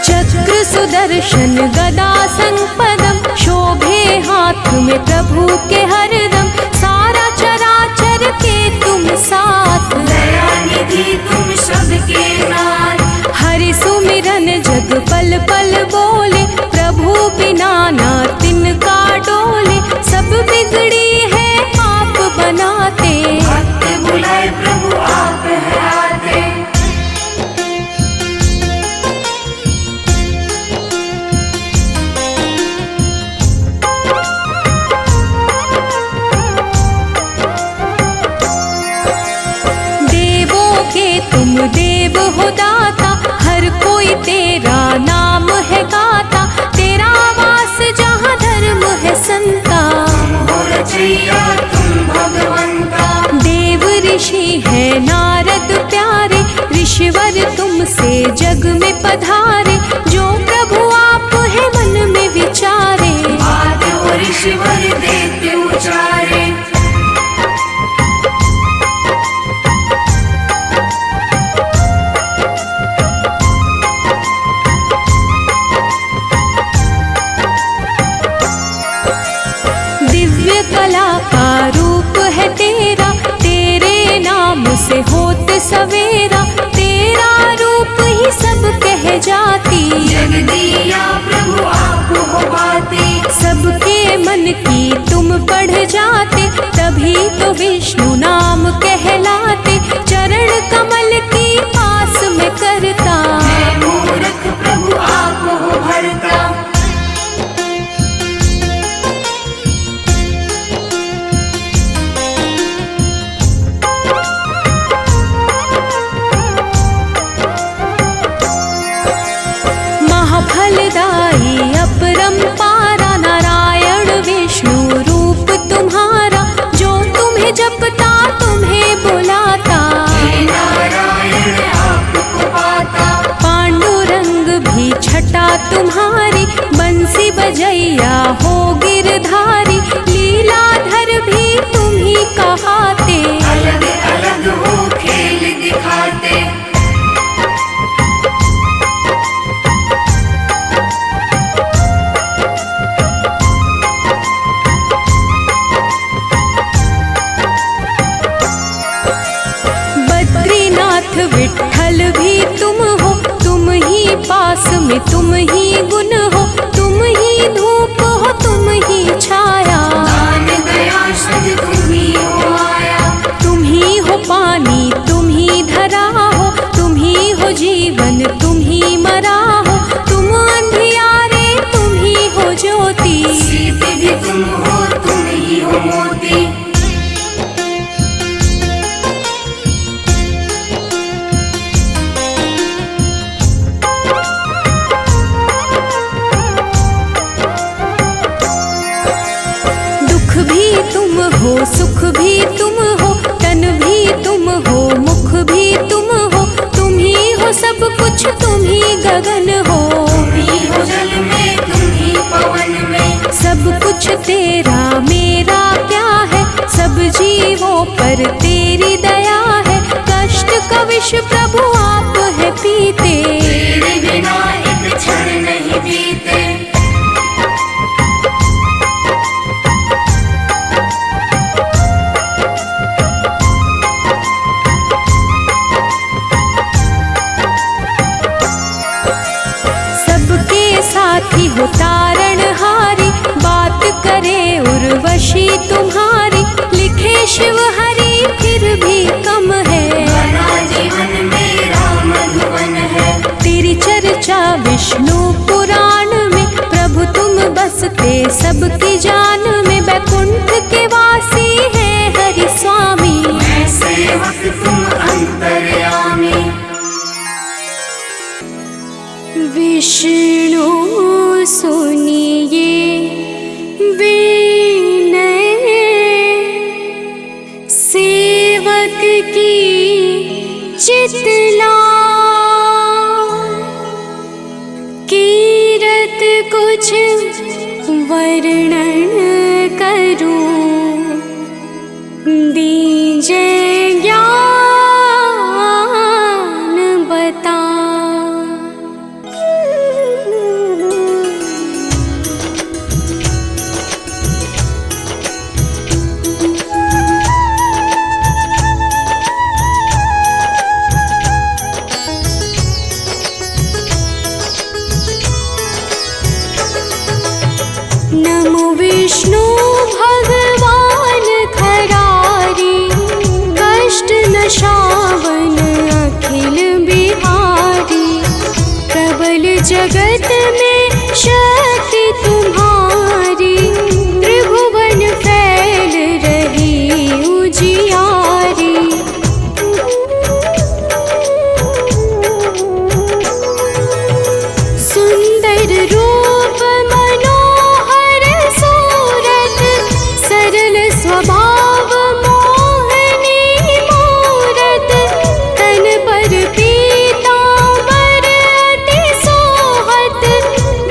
चक्र सुदर्शन गदा संपदम, शोभे हाथ में प्रभु के हरदम। सारा चराचर के तुम साथ, दया निधि तुम सबके नाथ। हरि सुमिरन जग पल पल बोले, प्रभु बिना ना तिनका डोले। सब बिगड़ी है आप बनाते, भक्त बुलाए प्रभु आप है आते। तुम देव हो दाता, हर कोई तेरा नाम है गाता। तेरा वास जहाँ धर्म है संता, हो रचैया तुम भगवंता। देव ऋषि है नारद प्यारे, ऋषिवर तुमसे जग में पधारे। जो प्रभु आप है मन में विचारे, बात और ऋषिवर देते उचारे। कला का रूप है तेरा, तेरे नाम से होत सवेरा। तेरा रूप ही सब कह जाती, जग दिया प्रभु आप हो बाते। सबके मन की तुम पढ़ जाते, तभी तो विष्णु नाम कहलाते। चरण कमल की पास में करता, मैं मूर्ख प्रभु आप हो भरता। फलदाई अपरंपारा, नारायण विष्णु रूप तुम्हारा। जो तुम्हें जपता तुम्हें बुलाता, हे नारायण आपको पाता। पांडुरंग भी छटा तुम्हारी, बंसी बजैया हो गिरधारी। लीलाधर भी तुम ही कहाते, अलग अलग हो खेल दिखाते। विठ्ठल भी तुम हो, तुम ही पास में तुम ही गुण हो। तुम ही धूप हो तुम ही छाया, दान दया सद तुम ही हो आया। तुम ही हो पानी तुम ही धरा हो, तुम ही हो जीवन तुम ही मरा हो। तुम अंधियारे तुम ही हो ज्योति, सीते भी तुम हो तुम ही हो मोती। तुम हो सुख भी तुम हो, तन भी तुम हो मुख भी तुम हो। तुम ही हो सब कुछ तुम ही गगन हो, तुम ही हो जल में तुम ही पवन में। सब कुछ तेरा मेरा क्या है, सब जीवों पर तेरी दया है। कष्ट का विष प्रभु आप है पीते, तेरे बिना एक क्षण नहीं बीते। साथी हो तारणहारी, बात करे उर्वशी तुम्हारी। लिखे शिव हरि फिर भी कम है, बना जीवन मेरा मधुबन है। तेरी चर्चा विष्णु पुराण में, प्रभु तुम बसते सबकी जान में। बैकुंठ के वासी है हरि स्वामी, मैं सेवक तुम अंतर्यामी। विष्णु सुनिए चितला कीरत कुछ वर्णन करूं, दीजे ज्ञान बता। नमो विष्णु भगवान खरारी, कष्ट नशावन अखिल बिहारी। प्रबल जगत में शक्ति तुम्हारी, त्रिभुवन फैल रही उजियारी। सुंदर रूप स्वभाव मोहनी मूरत, तन पर पीतांबर अति सोहत।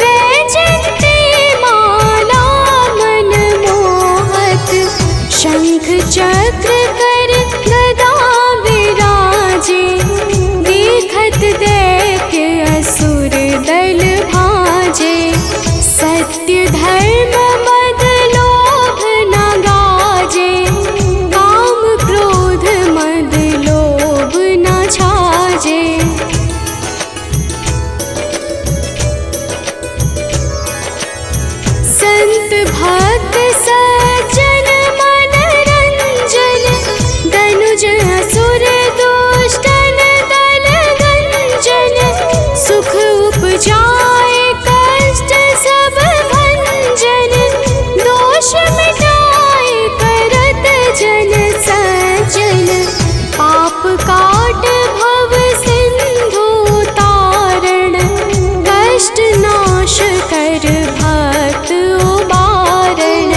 वैजयंती माला मन मोहत, शंख चक्र कर गदा विराजे। देखत दैत्य असुर दल भाजे, सत्य धर्म मद लोभ न गाजे। काम क्रोध मद लोभ न छाजे। संत भक्त सज्जन मन रंजन, दनुज असुर दुष्टन दल गंजन। सुख उपजाए कष्ट सब भंजन, दोष मिटाए करत जन सज्जन। पाप काट भव सिंधु तारण, कष्ट नाश कर भक्त उबारण।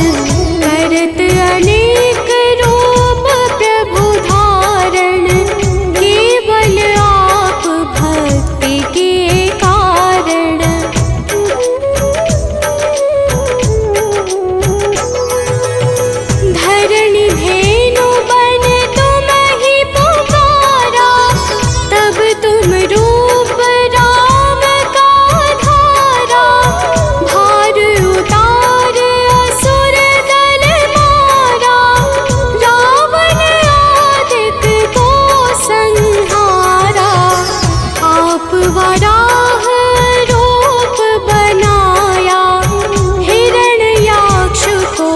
करत अनेक रूप प्रभु धारण, केवल आप भक्ति के कारण। धरणि धेनु बन तुम ही पुकारा, तब तुम रूप राम का धारा। भार उतार असुर दल मारा, रावण आदित्य को संहारा। आप वराह रूप बनाया, हिरण्याक्ष को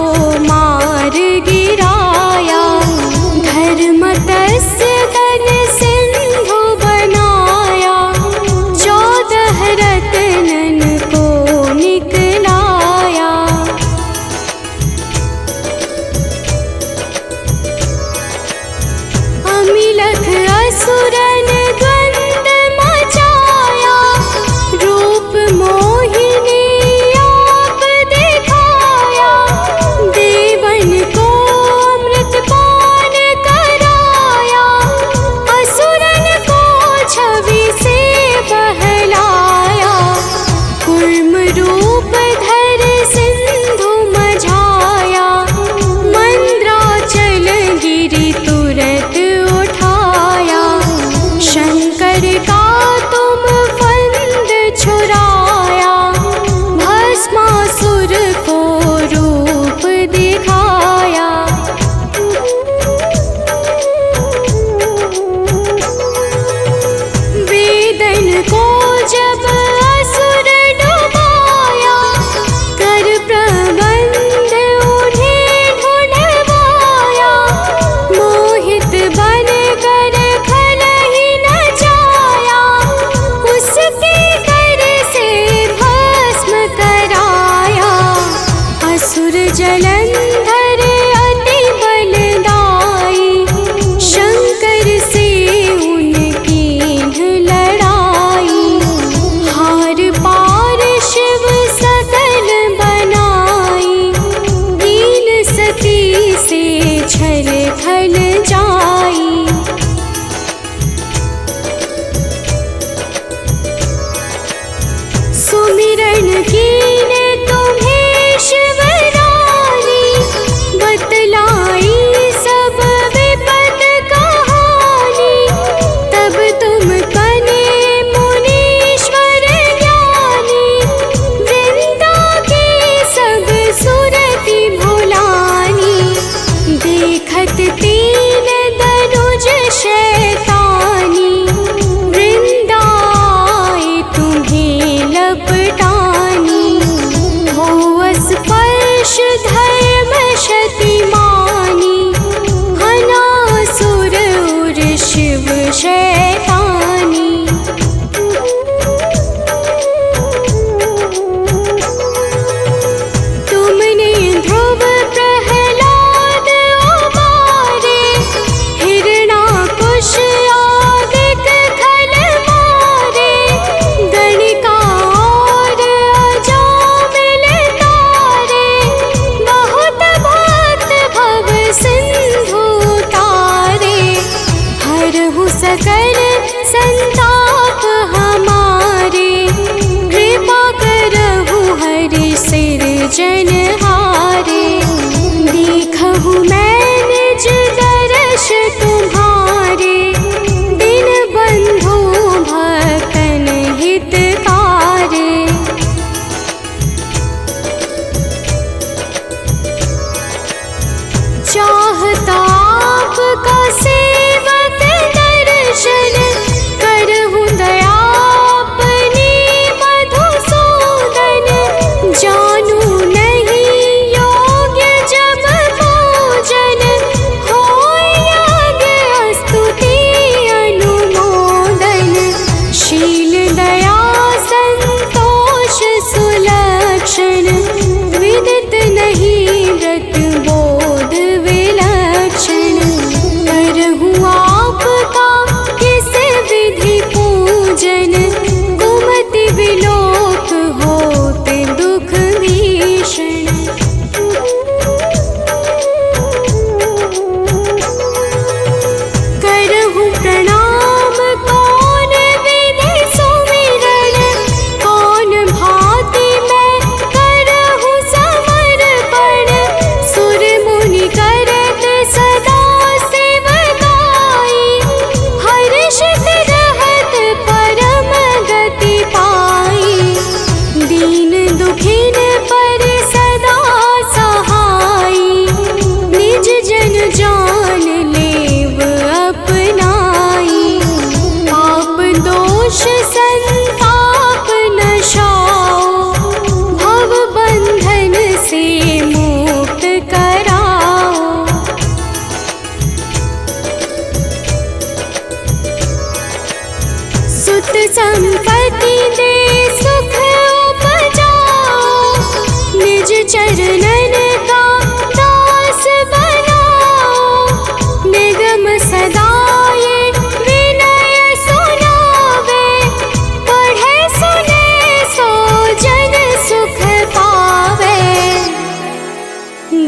मार गिराया। धर्मतस्य तन सिंधु बनाया, 14 रत्नन को निकलाया। अमिलख असुरन द्वंद मचाया, रूप मोहिनी आप दिखाया। देवन को अमृतपान कराया, असुरन को छवि से बहलाया। कूर्म रूप धर सिंधु मझाया, मंद्राचल गिरि तुरत उठाया। शंकर का तुम फंद छुड़ाया, भस्मासुर को रूप दिखाया। वेदन को जब असुर डुबाया, कर प्रबंध उन्हें ढूंढवाया। मोहित बन कर खल ही न जाया, उसके कर से भस्म कराया। असुर जलंधर अति बलदाई, शंकर से उनकी लड़ाई। हार पार शिव सकल बनाई, दीन सती से छल खल जाई।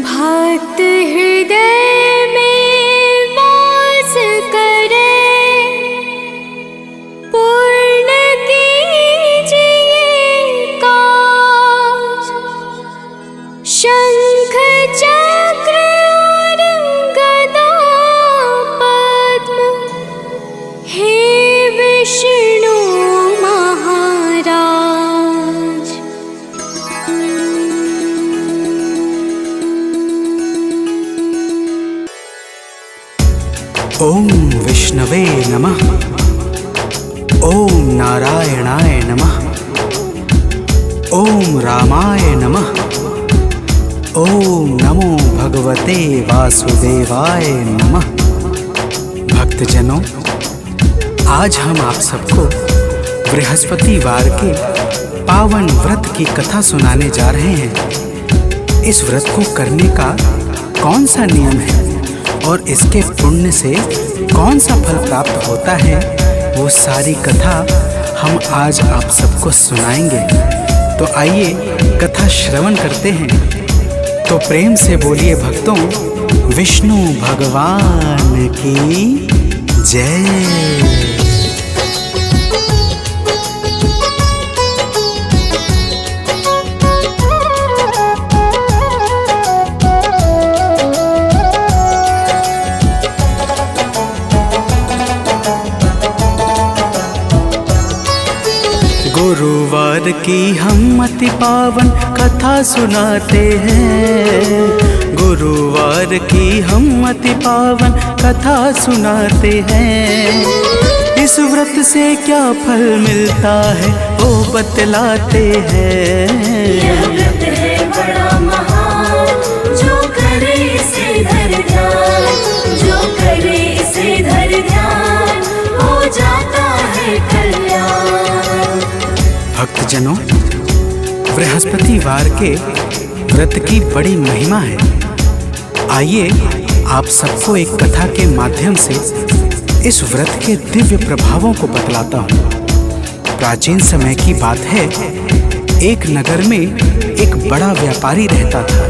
भक्त हृदय में वास करे, पूर्ण कीजिए काज। शंख चक्र और गदा पद्म, हे विष्णु महाराज। ओम विष्णवे नमः। ओम नारायणाय नमः। ओम रामाय नमः। ओम नमो भगवते वासुदेवाय नमः। भक्तजनों, आज हम आप सबको बृहस्पतिवार के पावन व्रत की कथा सुनाने जा रहे हैं। इस व्रत को करने का कौन सा नियम है और इसके पुण्य से कौन सा फल प्राप्त होता है, वो सारी कथा हम आज आप सबको सुनाएंगे। तो आइए कथा श्रवण करते हैं। तो प्रेम से बोलिए भक्तों, विष्णु भगवान की जय। गुरुवार की हम अति पावन कथा सुनाते हैं। गुरुवार की हम अति पावन कथा सुनाते हैं। इस व्रत से क्या फल मिलता है वो बतलाते हैं। यह व्रत है बड़ा महान, जो करे इसे धर ध्यान, जो करे इसे धर ध्यान, हो जाता है कल्याण। भक्तजनों, बृहस्पतिवार के व्रत की बड़ी महिमा है। आइए आप सबको एक कथा के माध्यम से इस व्रत के दिव्य प्रभावों को बतलाता हूँ। प्राचीन समय की बात है, एक नगर में एक बड़ा व्यापारी रहता था।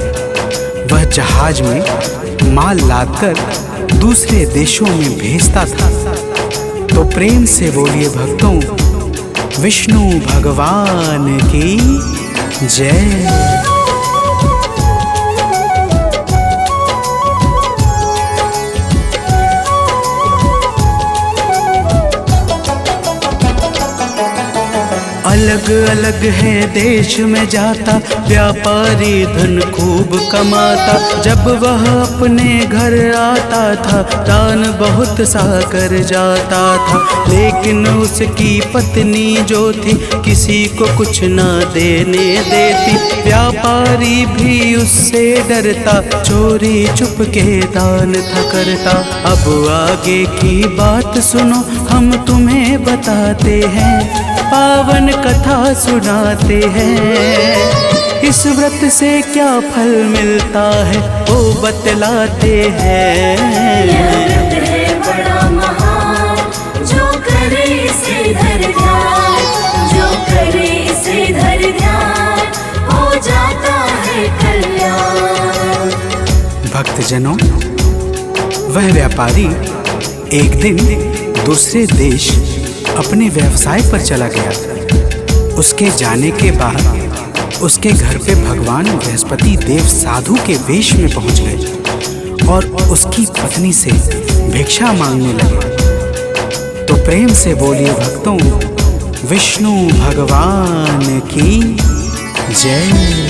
वह जहाज में माल लादकर दूसरे देशों में भेजता था। तो प्रेम से बोलिए भक्तों, विष्णु भगवान की जय। अलग अलग है देश में जाता, व्यापारी धन खूब कमाता। जब वह अपने घर आता था, दान बहुत सा कर जाता था। लेकिन उसकी पत्नी जो थी, किसी को कुछ न देने देती। व्यापारी भी उससे डरता, चोरी चुप के दान था करता। अब आगे की बात सुनो, हम तुम्हें बताते हैं, पावन कथा सुनाते हैं। इस व्रत से क्या फल मिलता है वो बतलाते हैं। यह व्रत है बड़ा महान, जो करे इसे धर ध्यान, जो करे इसे धर ध्यान, हो जाता है कल्याण। भक्तजनों, वह व्यापारी एक दिन दूसरे देश अपने व्यवसाय पर चला गया था। उसके जाने के बाद उसके घर पे भगवान बृहस्पति देव साधु के वेश में पहुंच गए और उसकी पत्नी से भिक्षा मांगने लगे। तो प्रेम से बोलिए भक्तों, विष्णु भगवान की जय।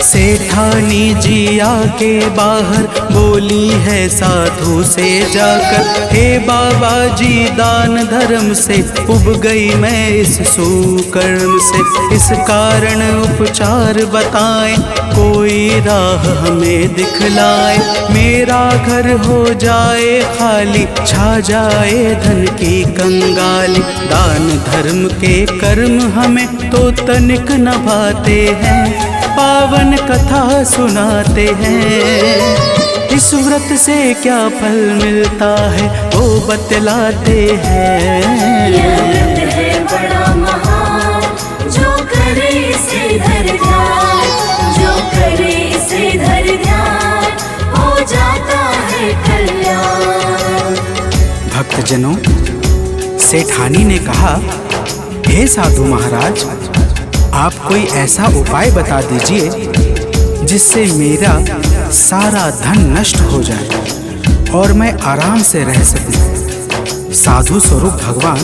सेठानी जी आके बाहर बोली है साधु से जाकर, हे बाबा जी दान धर्म से उब गई मैं इस सुकर्म से। इस कारण उपचार बताएं, कोई राह हमें दिखलाए। मेरा घर हो जाए खाली, छा जाए धन की कंगाली। दान धर्म के कर्म हमें तो तनिक न भाते हैं, पावन कथा सुनाते हैं। इस व्रत से क्या फल मिलता है वो बतलाते हैं। यह व्रत है बड़ा महान, जो करे इसे धर ध्यान, जो करे इसे धर ध्यान, हो जाता है कल्याण। भक्तजनों, सेठानी ने कहा, हे साधु महाराज, आप कोई ऐसा उपाय बता दीजिए जिससे मेरा सारा धन नष्ट हो जाए और मैं आराम से रह सकूं। साधु स्वरूप भगवान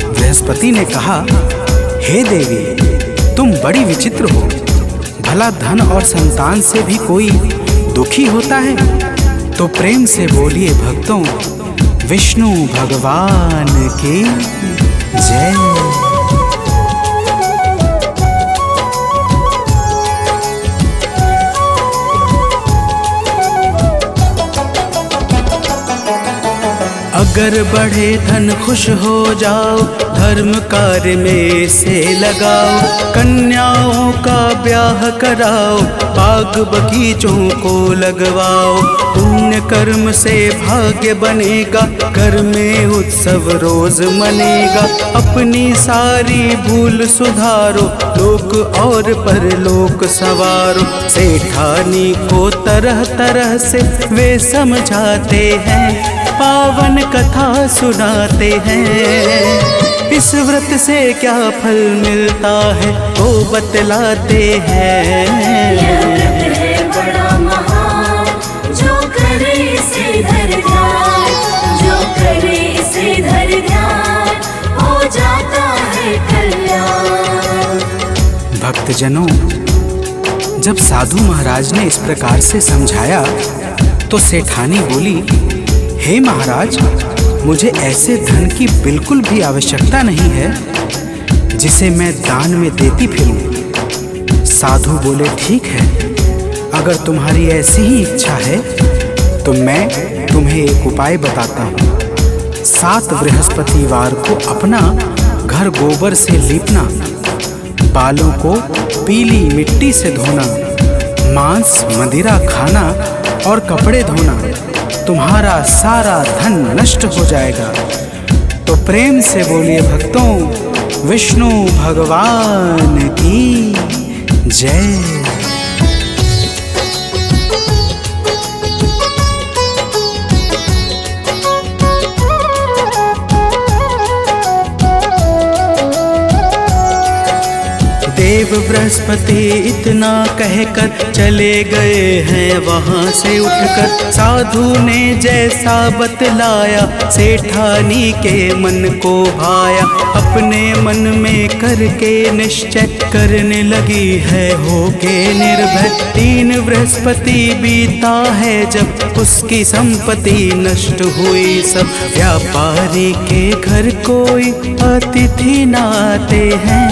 बृहस्पति ने कहा, हे देवी, तुम बड़ी विचित्र हो। भला धन और संतान से भी कोई दुखी होता है? तो प्रेम से बोलिए भक्तों, विष्णु भगवान की जय। अगर बढ़े धन खुश हो जाओ, धर्म कार्य में से लगाओ, कन्याओं का ब्याह कराओ, बाग बगीचों को लगवाओ। पुण्य कर्म से भाग्य बनेगा, घर में उत्सव रोज मनेगा। अपनी सारी भूल सुधारो, लोक और परलोक सवारो। सेठानी को तरह तरह से वे समझाते हैं, पावन कथा सुनाते हैं। इस व्रत से क्या फल मिलता है वो बतलाते हैं। यह व्रत है बड़ा महान, जो करे इसे धर ध्यान, जो करे इसे धर ध्यान, हो जाता है कल्याण। भक्तजनों, जब साधु महाराज ने इस प्रकार से समझाया तो सेठानी बोली, हे महाराज, मुझे ऐसे धन की बिल्कुल भी आवश्यकता नहीं है जिसे मैं दान में देती फिरूं। साधु बोले, ठीक है, अगर तुम्हारी ऐसी ही इच्छा है तो मैं तुम्हें एक उपाय बताता हूँ। 7 बृहस्पतिवार को अपना घर गोबर से लीपना, बालों को पीली मिट्टी से धोना, मांस मदिरा खाना और कपड़े धोना, तुम्हारा सारा धन नष्ट हो जाएगा। तो प्रेम से बोलिए भक्तों, विष्णु भगवान की जय। देव बृहस्पति इतना कहकर चले गए हैं वहाँ से उठकर। साधु ने जैसा बतलाया, सेठानी के मन को भाया। अपने मन में करके निश्चय करने लगी है होके निर्भय। 3 बृहस्पति बीता है जब उसकी संपत्ति नष्ट हुई सब। व्यापारी के घर कोई अतिथि न आते हैं,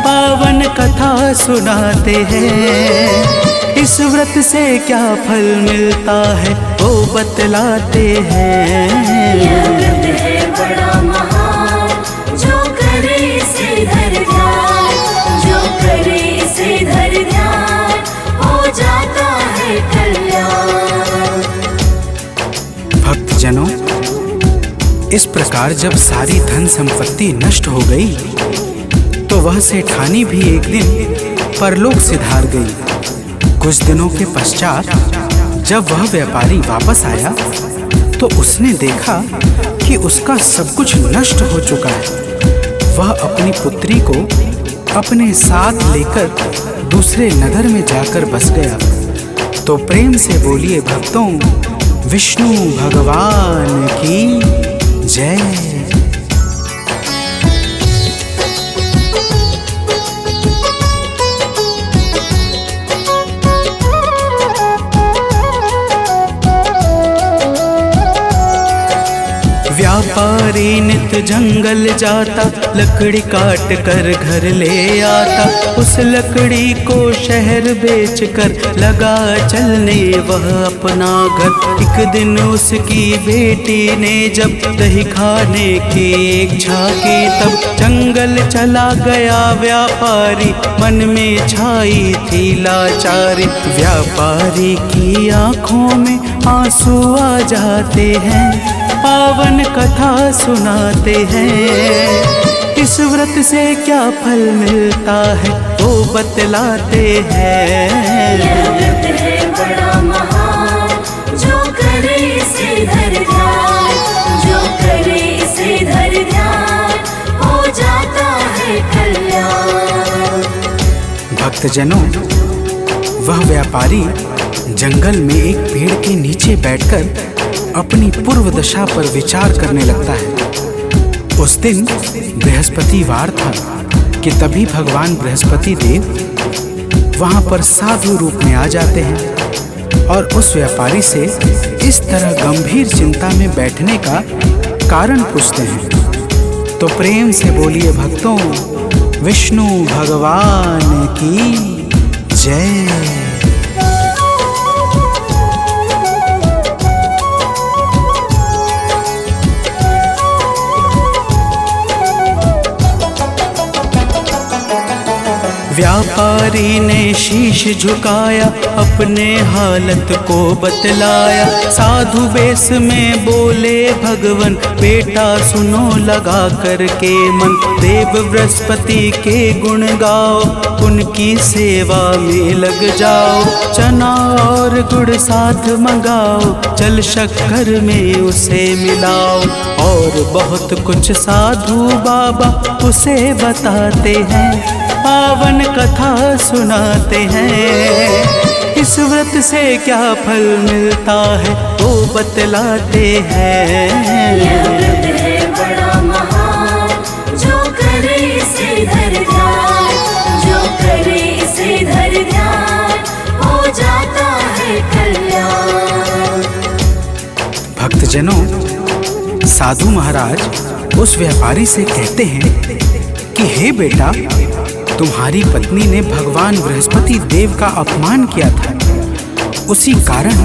पावन कथा सुनाते हैं। इस व्रत से क्या फल मिलता है वो बतलाते हैं। यह व्रत है बड़ा महान, जो करे इसे धर ध्यान, जो करे इसे धर ध्यान, हो जाता है कल्याण। भक्तजनों, इस प्रकार जब सारी धन संपत्ति नष्ट हो गई तो वह सेठानी भी एक दिन परलोक सिधार गई। कुछ दिनों के पश्चात जब वह व्यापारी वापस आया तो उसने देखा कि उसका सब कुछ नष्ट हो चुका है। वह अपनी पुत्री को अपने साथ लेकर दूसरे नगर में जाकर बस गया। तो प्रेम से बोलिए भक्तों, विष्णु भगवान की जय। व्यापारी नित जंगल जाता, लकड़ी काट कर घर ले आता। उस लकड़ी को शहर बेच कर लगा चलने वह अपना घर। एक दिन उसकी बेटी ने जब दही खाने की इच्छा की, तब जंगल चला गया व्यापारी, मन में छाई थी लाचारी। व्यापारी की आंखों में आंसू आ जाते हैं, पावन कथा सुनाते हैं। इस व्रत से क्या फल मिलता है वो बतलाते हैं। यह व्रत है बड़ा महान, जो करे इसे धर ध्यान, जो करे इसे धर ध्यान, हो जाता है कल्याण। भक्तजनों, वह व्यापारी जंगल में एक पेड़ के नीचे बैठकर अपनी पूर्व दशा पर विचार करने लगता है। उस दिन बृहस्पतिवार था कि तभी भगवान बृहस्पति देव वहां पर साधु रूप में आ जाते हैं और उस व्यापारी से इस तरह गंभीर चिंता में बैठने का कारण पूछते हैं। तो प्रेम से बोलिए भक्तों, विष्णु भगवान की जय। व्यापारी ने शीश झुकाया, अपने हालत को बतलाया। साधु बेस में बोले भगवन, बेटा सुनो लगा करके मन। देव बृहस्पति के गुण गाओ, उनकी सेवा में लग जाओ। चना और गुड़ साथ मंगाओ, जल शक्कर में उसे मिलाओ। और बहुत कुछ साधु बाबा उसे बताते हैं, पावन कथा सुनाते हैं। इस व्रत से क्या फल मिलता है वो बतलाते हैं। यह व्रत है बड़ा महान, जो करे इसे धर ध्यान, जो करे इसे धर ध्यान, हो जाता है कल्याण। भक्तजनों, साधु महाराज उस व्यापारी से कहते हैं कि हे बेटा, तुम्हारी पत्नी ने भगवान बृहस्पति देव का अपमान किया था, उसी कारण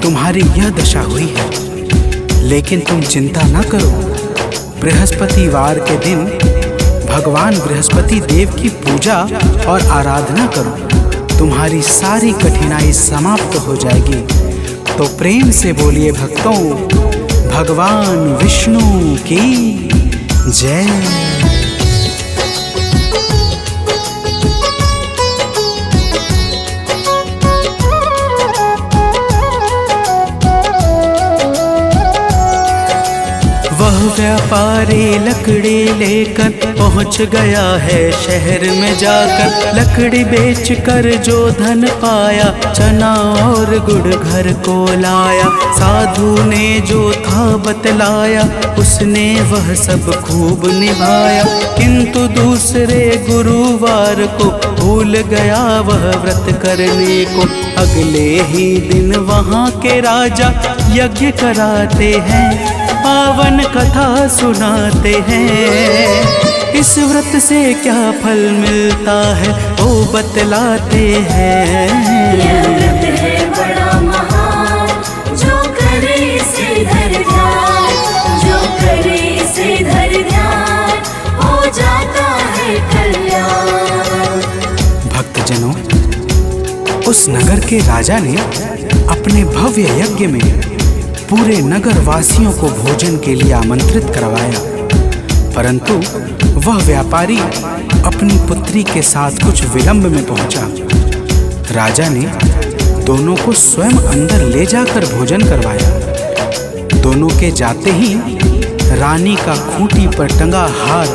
तुम्हारी यह दशा हुई है। लेकिन तुम चिंता न करो, बृहस्पतिवार के दिन भगवान बृहस्पति देव की पूजा और आराधना करो, तुम्हारी सारी कठिनाई समाप्त हो जाएगी। तो प्रेम से बोलिए भक्तों, भगवान विष्णु की जय। व्यापारी लकड़ी लेकर पहुंच गया है शहर में जाकर। लकड़ी बेचकर जो धन पाया, चना और गुड़ घर को लाया। साधु ने जो था बतलाया, उसने वह सब खूब निभाया। किंतु दूसरे गुरुवार को भूल गया वह व्रत करने को। अगले ही दिन वहाँ के राजा यज्ञ कराते हैं, पावन कथा सुनाते हैं। इस व्रत से क्या फल मिलता है वो बतलाते हैं। यह व्रत है बड़ा महान, जो करे इसे धर ध्यान, जो करे इसे धर ध्यान, हो जाता है कल्याण। भक्तजनों, उस नगर के राजा ने अपने भव्य यज्ञ में पूरे नगर वासियों को भोजन के लिए आमंत्रित करवाया, परंतु वह व्यापारी अपनी पुत्री के साथ कुछ विलंब में पहुंचा। राजा ने दोनों को स्वयं अंदर ले जाकर भोजन करवाया। दोनों के जाते ही रानी का खूंटी पर टंगा हार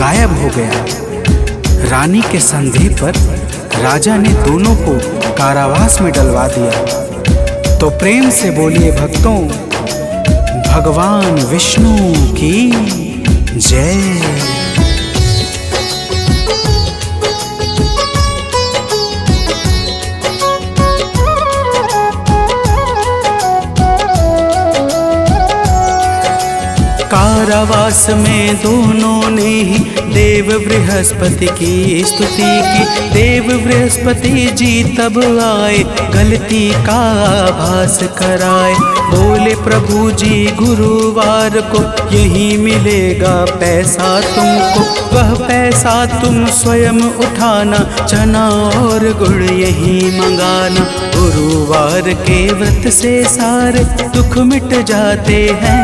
गायब हो गया। रानी के संदेह पर राजा ने दोनों को कारावास में डलवा दिया। तो प्रेम से बोलिए भक्तों, भगवान विष्णु की जय। कारावास में दोनों ने ही देव बृहस्पति की स्तुति की। देव बृहस्पति जी तब आए, गलती का आभास कराए। बोले प्रभु जी गुरुवार को यही मिलेगा पैसा तुमको, वह पैसा तुम स्वयं उठाना, चना और गुड़ यही मंगाना। गुरुवार के व्रत से सारे दुख मिट जाते हैं,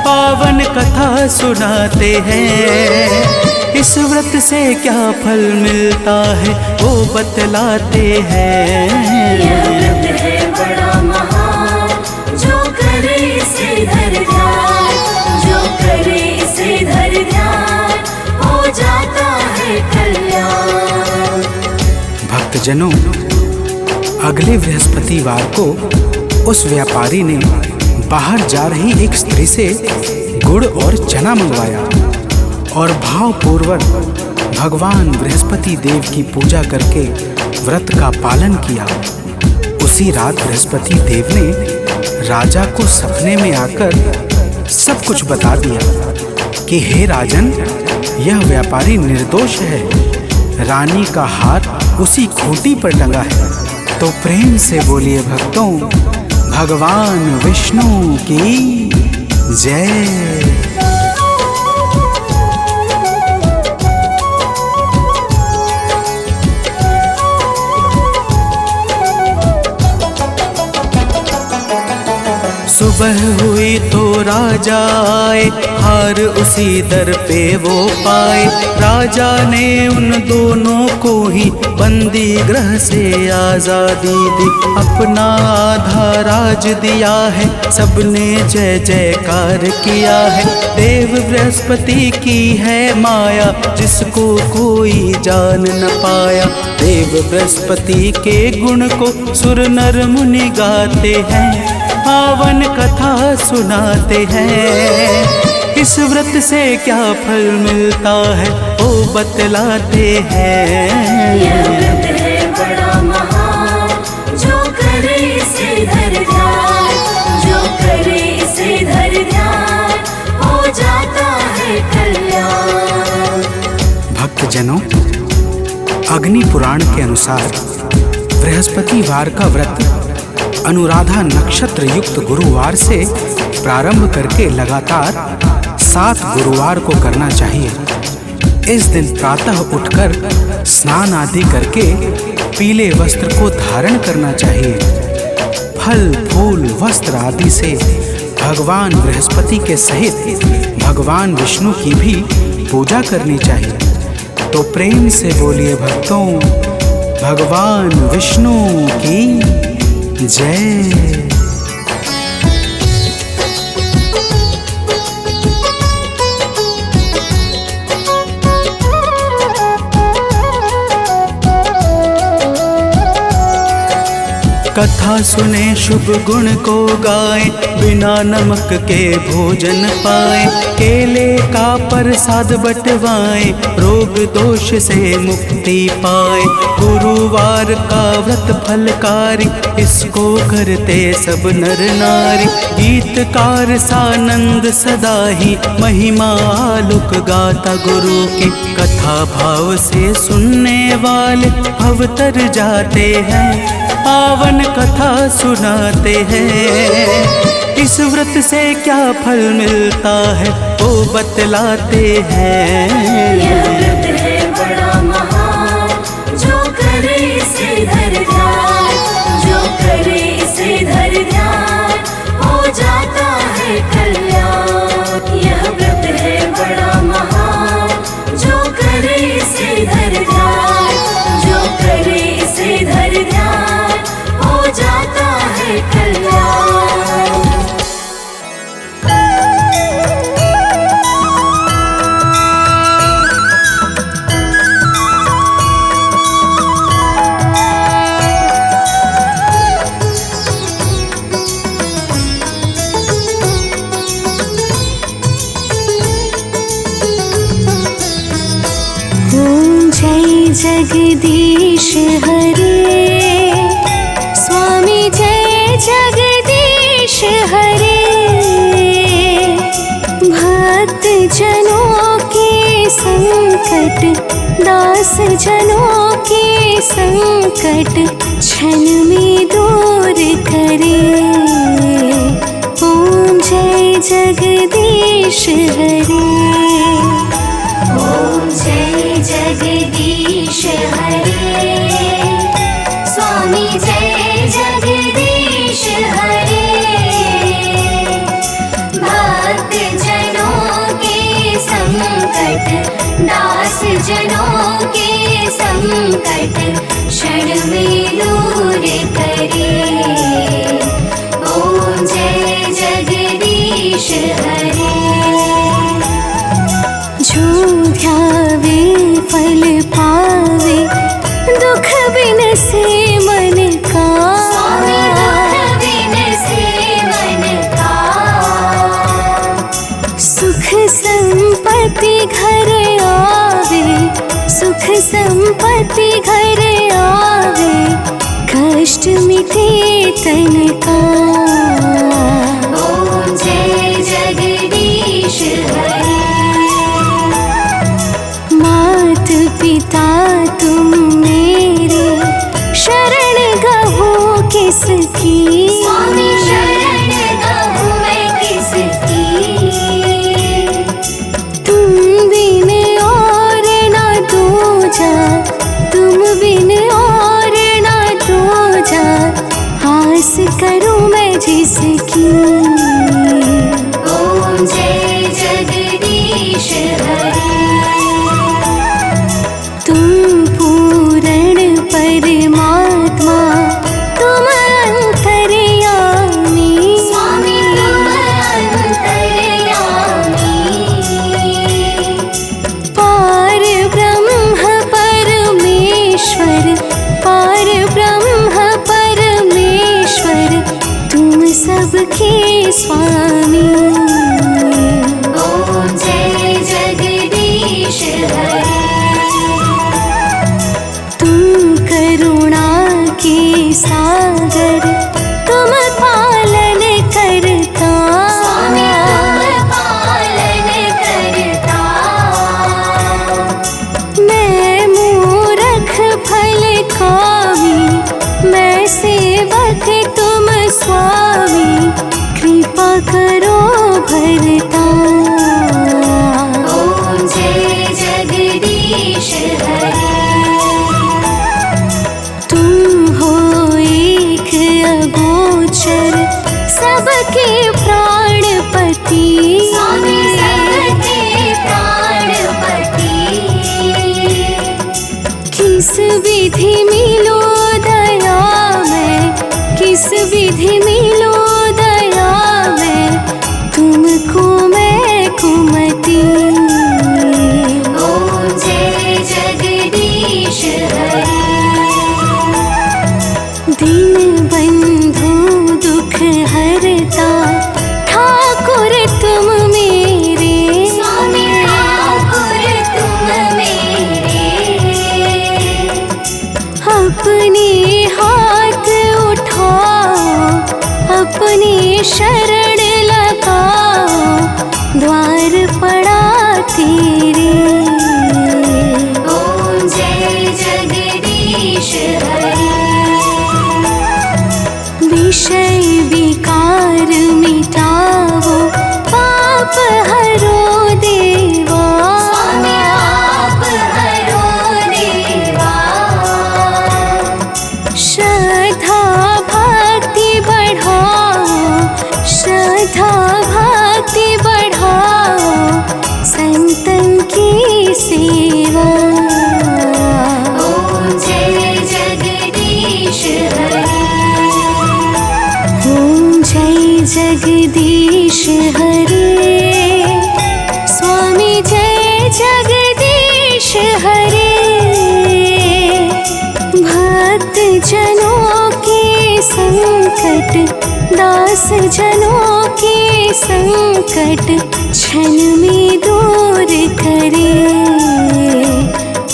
पावन कथा सुनाते हैं। इस व्रत से क्या फल मिलता है वो बतलाते हैं। यह व्रत है बड़ा महान, जो करे इसे धर ध्यान, जो करे इसे धर ध्यान, हो जाता है कल्याण। भक्तजनों, अगले बृहस्पतिवार को उस व्यापारी ने बाहर जा रही एक स्त्री से गुड़ और चना मंगवाया और भावपूर्वक भगवान बृहस्पति देव की पूजा करके व्रत का पालन किया। उसी रात बृहस्पति देव ने राजा को सपने में आकर सब कुछ बता दिया कि हे राजन, यह व्यापारी निर्दोष है, रानी का हाथ उसी खूंटी पर टंगा है। तो प्रेम से बोलिए भक्तों, भगवान विष्णु की जय। सुबह हुई तो राजा आए, हार उसी दर पे वो पाए। राजा ने उन दोनों को ही बंदी गृह से आजादी दी, अपना आधा राज दिया है, सबने जय जयकार किया है। देव बृहस्पति की है माया, जिसको कोई जान न पाया। देव बृहस्पति के गुण को सुर नर मुनि गाते हैं, पावन कथा सुनाते हैं। इस व्रत से क्या फल मिलता है वो बतलाते हैं। यह व्रत है बड़ा महान, जो करे इसे धर ध्यान, जो करे इसे धर ध्यान, हो जाता है कल्याण। भक्तजनों, अग्नि पुराण के अनुसार बृहस्पतिवार का व्रत अनुराधा नक्षत्र युक्त गुरुवार से प्रारंभ करके लगातार 7 गुरुवार को करना चाहिए। इस दिन प्रातः उठकर स्नान आदि करके पीले वस्त्र को धारण करना चाहिए। फल फूल वस्त्र आदि से भगवान बृहस्पति के सहित भगवान विष्णु की भी पूजा करनी चाहिए। तो प्रेम से बोलिए भक्तों, भगवान विष्णु की जय। कथा सुने शुभ गुण को गाए, बिना नमक के भोजन पाए। केले का प्रसाद बटवाए, रोग दोष से मुक्ति पाए। गुरुवार का व्रत फलकारी, इसको करते सब नर नारी। गीतकार सानंद सदा ही, महिमा आलुक गाता गुरु की। कथा भाव से सुनने वाले भवतर जाते हैं, पावन कथा सुनाते हैं। इस व्रत से क्या फल मिलता है वो बतलाते हैं। यह व्रत है बड़ा महान, जो करे इसे धर ध्यान, जो करे इसे धर ध्यान, हो जाता है कल्याण। यह व्रत है बड़ा महान, जो करे इसे धर ध्यान, जो करे इसे धर ध्यान, हो जाता है कल्याण। ओम जय जगदीश हरे, स्वामी जय जगदीश हरे। दास जनों के संकट क्षण में दूर करे। ओम जय जगदीश हरे। ओम जय जगदीश हरे। स्वामी जय जगदीश हरे। भक्त जनों के संकट, दास जनों के संकट क्षण में दूर करे। ओम जय जगदीश हरे। जो ध्यावे फल पावे, दुख बिन से मन का। स्वामी दुख बिन से मन का। सुख संपत्ति घर आवे, सुख संपत्ति घर आवे, कष्ट मिटे तन का। ओम जय जगदीश हरे। मात पिता तुम मेरे, शरण गहो किसकी। स्वामी शरण गहूँ मैं किसकी। तुम बिन और ना दूजा, तुम बिन और ना दूजा, आस करूं मैं जिसकी। ओम जय जगदीश हरे। तुम पूर्ण परमात्मा, तुम अंतर्यामी। स्वामी तुम अंतर्यामी। पार ब्रह्म परमेश्वर, पार ब्रह्म परमेश्वर, तुम सबके स्वामी। ओम जय जगदीश हरे। तुम करुणा के सागर, तुम पालन करता। स्वामी तुम पालन करता। मैं मूरख फल कामी, मैं सेवक तुम स्वामी, कृपा करो भरता। ओम जय जगदीश हरे। तुम हो एक अगोचर, सबके प्राणपति। स्वामी सबके प्राणपति। किस विधि मिलो दया में, किस विधि मिलो दया में, तुमको मैं कुमति। ओम जय जगदीश हरे। दीन बंधु दुख हरता, ठाकुर तुम मेरे। स्वामी ठाकुर तुम मेरे। अपने हाथ उठाओ, अपने शरण लगाओ, द्वार पड़ा तेरे। ओम जय जगदीश हरे। विषय विकार मिटाओ, पाप हरो देवा। स्वामी आप हरो देवा। श्रद्धा भक्ति बढ़ाओ, श्रद्धा भक्ति बढ़ाओ, संतन की सेवा। ओम जय जगदीश हरे। ओम जय जगदीश हरे। स्वामी जय जगदीश हरे। भक्त जनों के संकट, दास जनों के संकट क्षण में दूर करे।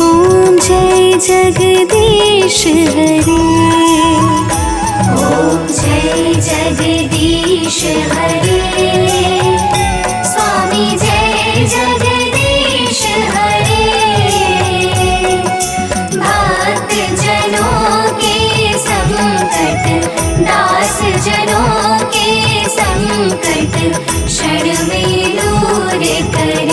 ओम जय जगदीश हरे। ओम जय जगदीश हरे। स्वामी जय जगदीश हरे। क्षण में दूर करे।